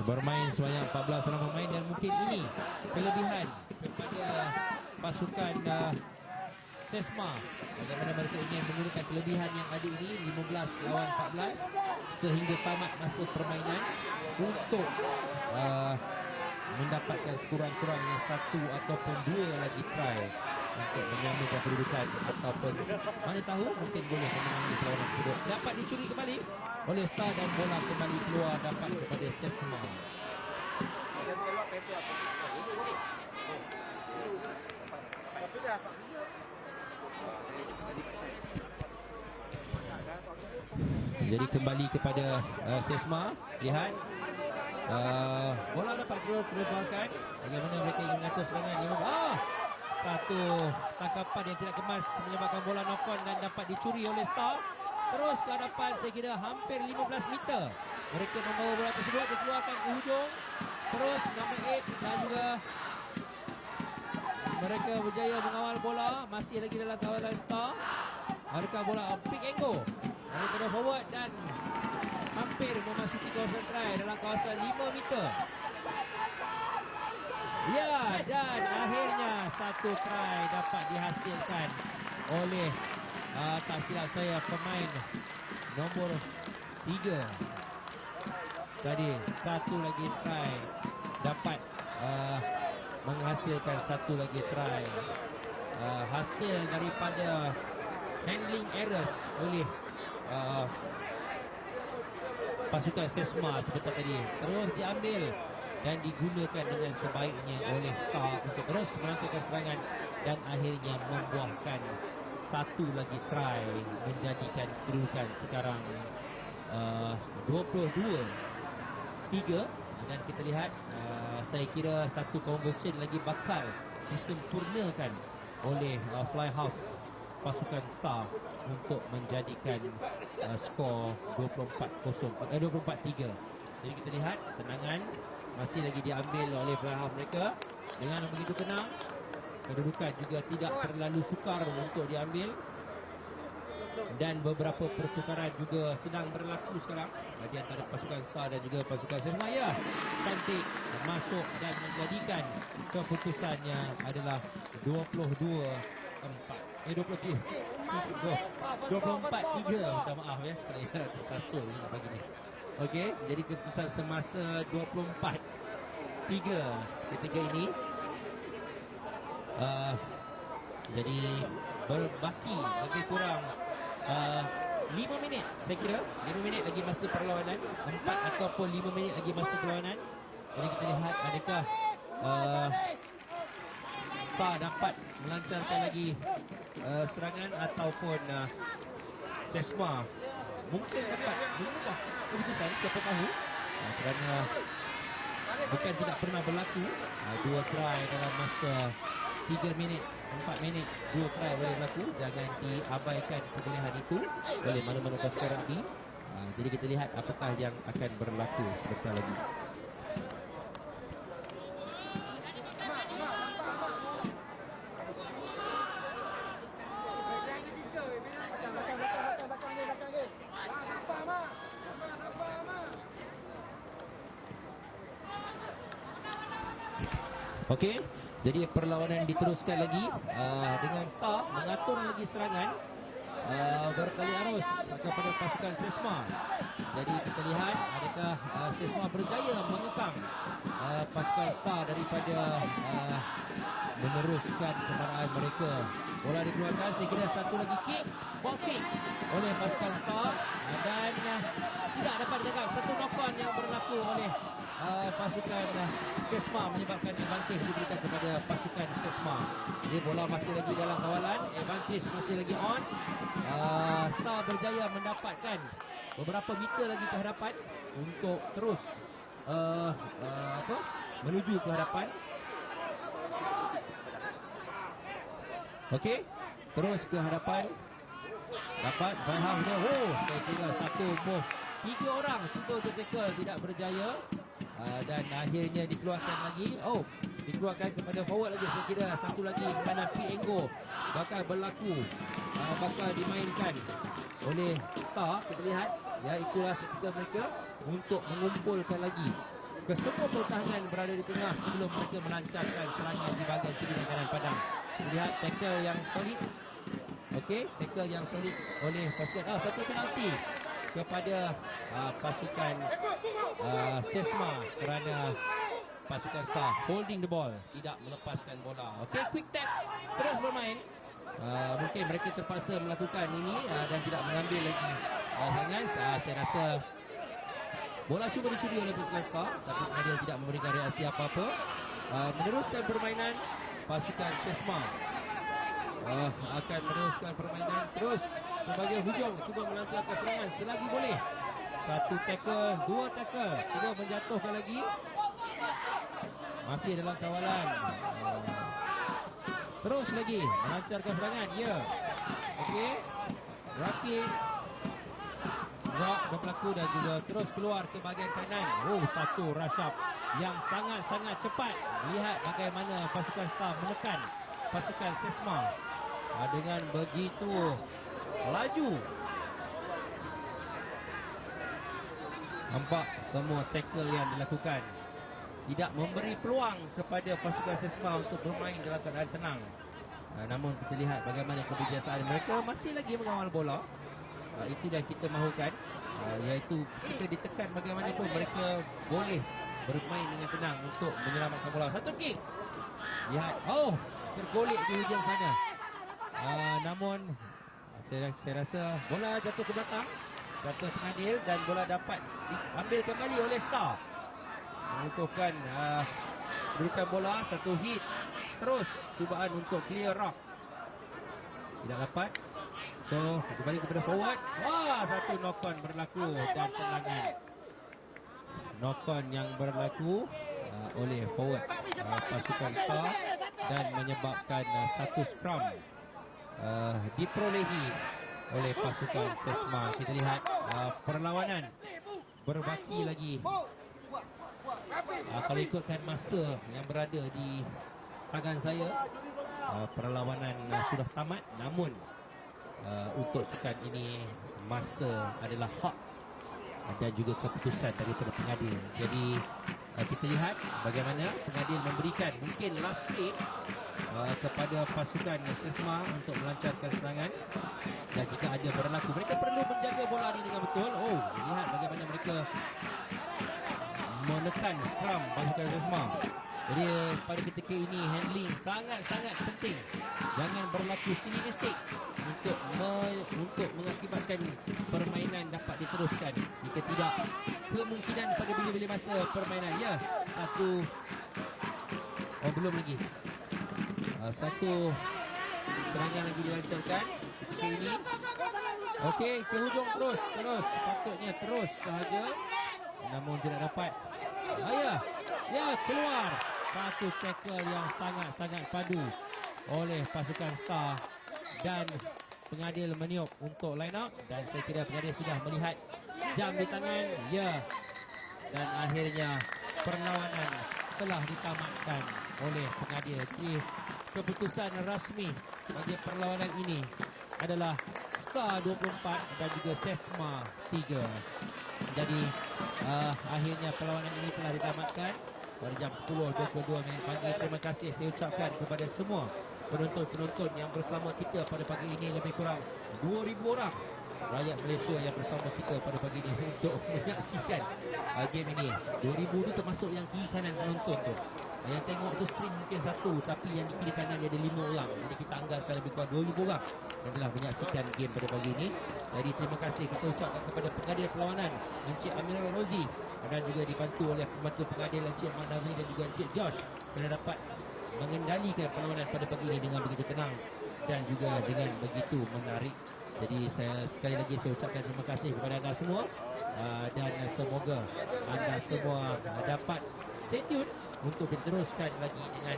Bermain sebanyak 14 orang pemain dan mungkin ini kelebihan kepada pasukan Sesma. Bagaimana mereka ingin menggunakan kelebihan yang ada ini 15 lawan 14 sehingga tamat masa permainan untuk mendapatkan sekurang-kurangnya 1 ataupun 2 lagi try untuk menyamakan kedudukan ataupun mana tahu mungkin boleh memenangi perlawanan tersebut. Dapat dicuri kembali oleh Star dan bola kembali keluar dapat kepada Sesma. Jadi kembali kepada Sesma. Lihat bola dapat keluarkan. Bagaimana mereka ingin mengatur serangan. Satu tangkapan yang tidak kemas menyebabkan bola knock on dan dapat dicuri oleh Star. Terus ke hadapan, saya kira hampir 15 meter. Mereka membawa bola tersebut dikeluarkan ke hujung. Terus nombor 8 dan juga mereka berjaya mengawal bola. Masih lagi dalam kawalan Star. Adakah bola pick and go daripada forward dan hampir memasuki kawasan try dalam kawasan 5 meter. Ya, dan akhirnya satu try dapat dihasilkan oleh tak silap saya pemain nombor 3. Tadi satu lagi try dapat menghasilkan satu lagi try. Hasil daripada handling errors oleh pasukan Sesma seperti tadi terus diambil dan digunakan dengan sebaiknya oleh Star untuk terus melangkahkan serangan dan akhirnya membuahkan satu lagi try menjadikan kedudukan sekarang 22-3. Dan kita lihat saya kira satu conversion lagi bakal disempurnakan oleh Fly Half pasukan Star untuk menjadikan skor 24-3. Jadi kita lihat tenangan masih lagi diambil oleh Fly Half mereka dengan begitu tenang. Kedudukan juga tidak terlalu sukar untuk diambil. Dan beberapa pertukaran juga sedang berlaku sekarang di antara pasukan Star dan juga pasukan Sesma. Ya, cantik masuk dan menjadikan keputusannya adalah 24-3. Minta maaf ya, saya tersasul pagi ni. Okey, jadi keputusan semasa 24-3 ketika ini. Jadi berbaki lebih kurang 5 minit saya kira. 5 minit lagi masa perlawanan, 4 ataupun 5 minit lagi masa perlawanan. Jadi kita lihat adakah Star dapat melancarkan lagi serangan ataupun Sesma mungkin dapat mengubah keputusan, siapa tahu. Kerana bukan tidak pernah berlaku 2 try dalam masa 3 minit, 4 minit 2 try boleh berlaku. Jangan diabaikan kebolehan itu oleh mana-mana pasukan rugby. Jadi kita lihat apakah yang akan berlaku sebentar lagi. Okey, jadi perlawanan diteruskan lagi dengan Star mengatur lagi serangan berkali arus kepada pasukan Sesma. Jadi kita lihat adakah Sesma berjaya mengekang pasukan Star daripada meneruskan kemarahan mereka. Bola dikeluarkan, saya kira satu lagi kick, ball kick oleh pasukan Star dan tidak dapat dijaga. Satu knock-on yang berlaku oleh pasukan Sesma menyebabkan advantage diberikan kepada pasukan Sesma. Jadi bola masih lagi dalam kawalan, advantage masih lagi on. Star berjaya mendapatkan beberapa meter lagi ke hadapan untuk terus menuju ke hadapan. Okey, terus ke hadapan. Dapat Faham dia. Saya kira satu move 3 orang cuba untuk tackle tidak berjaya. Dan akhirnya dikeluarkan lagi. Dikeluarkan kepada forward lagi. Saya kira satu lagi di mana Piengo bakal berlaku, bakal dimainkan oleh Star. Kita lihat ya, itulah ketika mereka untuk mengumpulkan lagi kesemua pertahanan berada di tengah sebelum mereka melancarkan serangan di bahagian kiri dan kanan padang. Lihat tackle yang solid. Okey, tackle yang solid oleh pasukan. Satu penalti kepada pasukan Sesma kerana pasukan Star holding the ball, tidak melepaskan bola. Okey, quick tap terus bermain. Mungkin mereka terpaksa melakukan ini dan tidak mengambil lagi hangat. Saya rasa bola cuba dicuri oleh pasukan Star, tapi dia tidak memberikan reaksi apa-apa. Meneruskan permainan pasukan Sesma. Akan meneruskan permainan terus sebagai hujung, cuba melancarkan serangan selagi boleh. Satu tackle, dua tackle, cuba menjatuhkan lagi. Masih dalam kawalan. Terus lagi melancarkan serangan. Ya. Okey. Rakit Rock berlaku dan juga terus keluar ke bahagian kanan. Satu rush up yang sangat-sangat cepat. Lihat bagaimana pasukan Star menekan pasukan Sesma dengan begitu laju. Nampak semua tackle yang dilakukan tidak memberi peluang kepada pasukan Sesma untuk bermain dalam keadaan tenang. Namun kita lihat bagaimana kebiasaan mereka masih lagi mengawal bola. Itu yang kita mahukan, iaitu kita ditekan bagaimanapun mereka boleh bermain dengan tenang untuk menyelamatkan bola. Satu kick. Lihat, tergolek di hujung sana. Namun saya rasa bola jatuh ke belakang, jatuh pengadil dan bola dapat diambil kembali oleh Star. Mengukuhkan berikan bola satu hit. Terus cubaan untuk clear rock, tidak dapat. So kembali kepada forward. Satu knock on berlaku dan tendangan knock on yang berlaku oleh forward pasukan Star dan menyebabkan satu scrum diperolehi oleh pasukan Sesma. Kita lihat perlawanan berbaki lagi. Kalau ikutkan masa yang berada di tangan saya, perlawanan sudah tamat. Namun untuk sukan ini masa adalah hak dan juga keputusan daripada pengadil. Jadi kita lihat bagaimana pengadil memberikan mungkin last play kepada pasukan Sesma untuk melancarkan serangan. Dan jika ada berlaku, mereka perlu menjaga bola ini dengan betul. Lihat bagaimana mereka menekan scrum pasukan Sesma. Jadi pada ketika ini handling sangat-sangat penting. Jangan berlaku silly mistake untuk mengakibatkan permainan dapat diteruskan. Jika tidak, kemungkinan pada bila-bila masa permainan satu belum lagi. Satu serangan lagi dilancarkan ketika ini. Okey, ke hujung terus. Sepatutnya terus sahaja. Namun tidak dapat. Keluar. Satu tackle yang sangat-sangat padu oleh pasukan Star dan pengadil meniup untuk line up. Dan saya kira pengadil sudah melihat jam di tangan. Dan akhirnya perlawanan telah ditamatkan oleh pengadil. Jadi keputusan rasmi bagi perlawanan ini adalah Star 24 dan juga Sesma 3. Jadi akhirnya perlawanan ini telah ditamatkan pada jam 10.22 pagi. Terima kasih saya ucapkan kepada semua penonton-penonton yang bersama kita pada pagi ini. Lebih kurang 2,000 orang rakyat Malaysia yang bersama kita pada pagi ini untuk menyaksikan game ini. 2,000 itu termasuk yang kiri kanan penonton tu. Yang tengok tu stream mungkin satu, tapi yang di kiri kanan dia ada 5 orang. Jadi kita anggarkan lebih kurang 2,000 orang yang telah menyaksikan game pada pagi ini. Jadi terima kasih kita ucapkan kepada pengadil perlawanan Encik Amirul Rozi dan juga dibantu oleh pembantu pengadil Encik Mak Nazri dan juga Encik Josh kerana dapat mengendalikan perlawanan pada pagi ini dengan begitu tenang dan juga dengan begitu menarik. Jadi sekali lagi saya ucapkan terima kasih kepada anda semua dan semoga anda semua dapat stay tune untuk diteruskan lagi dengan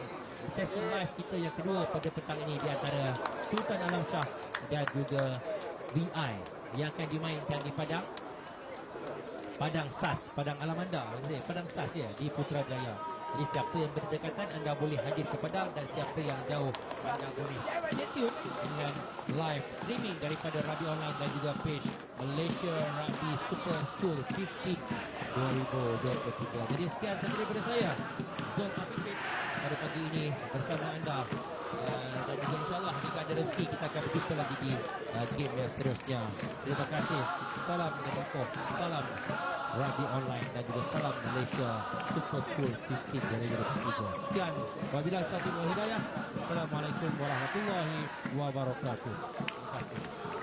sesi live kita yang kedua pada petang ini di antara Sultan Alam Shah dan juga VI yang akan dimainkan di Padang SAS, Padang Alamanda, Padang SAS di Putrajaya. Jadi siapa yang berdekatan anda boleh hadir ke Padang dan siapa yang jauh anda boleh stay tune dengan live streaming daripada Rugby Online dan juga page Malaysia Rugby Super School 15 2023. Jadi sekian sahaja daripada saya, Zul Afiq. pada pagi ini bersama anda. Dan juga insyaAllah jika ada rezeki kita akan berjumpa lagi di game yang seterusnya. Terima kasih. Salam Nabako, salam Rugby Online dan juga salam Malaysia Super School 15 2023. Sekian, wabillahi taufiq wal hidayah. Assalamualaikum warahmatullahi wabarakatuh. Terima kasih.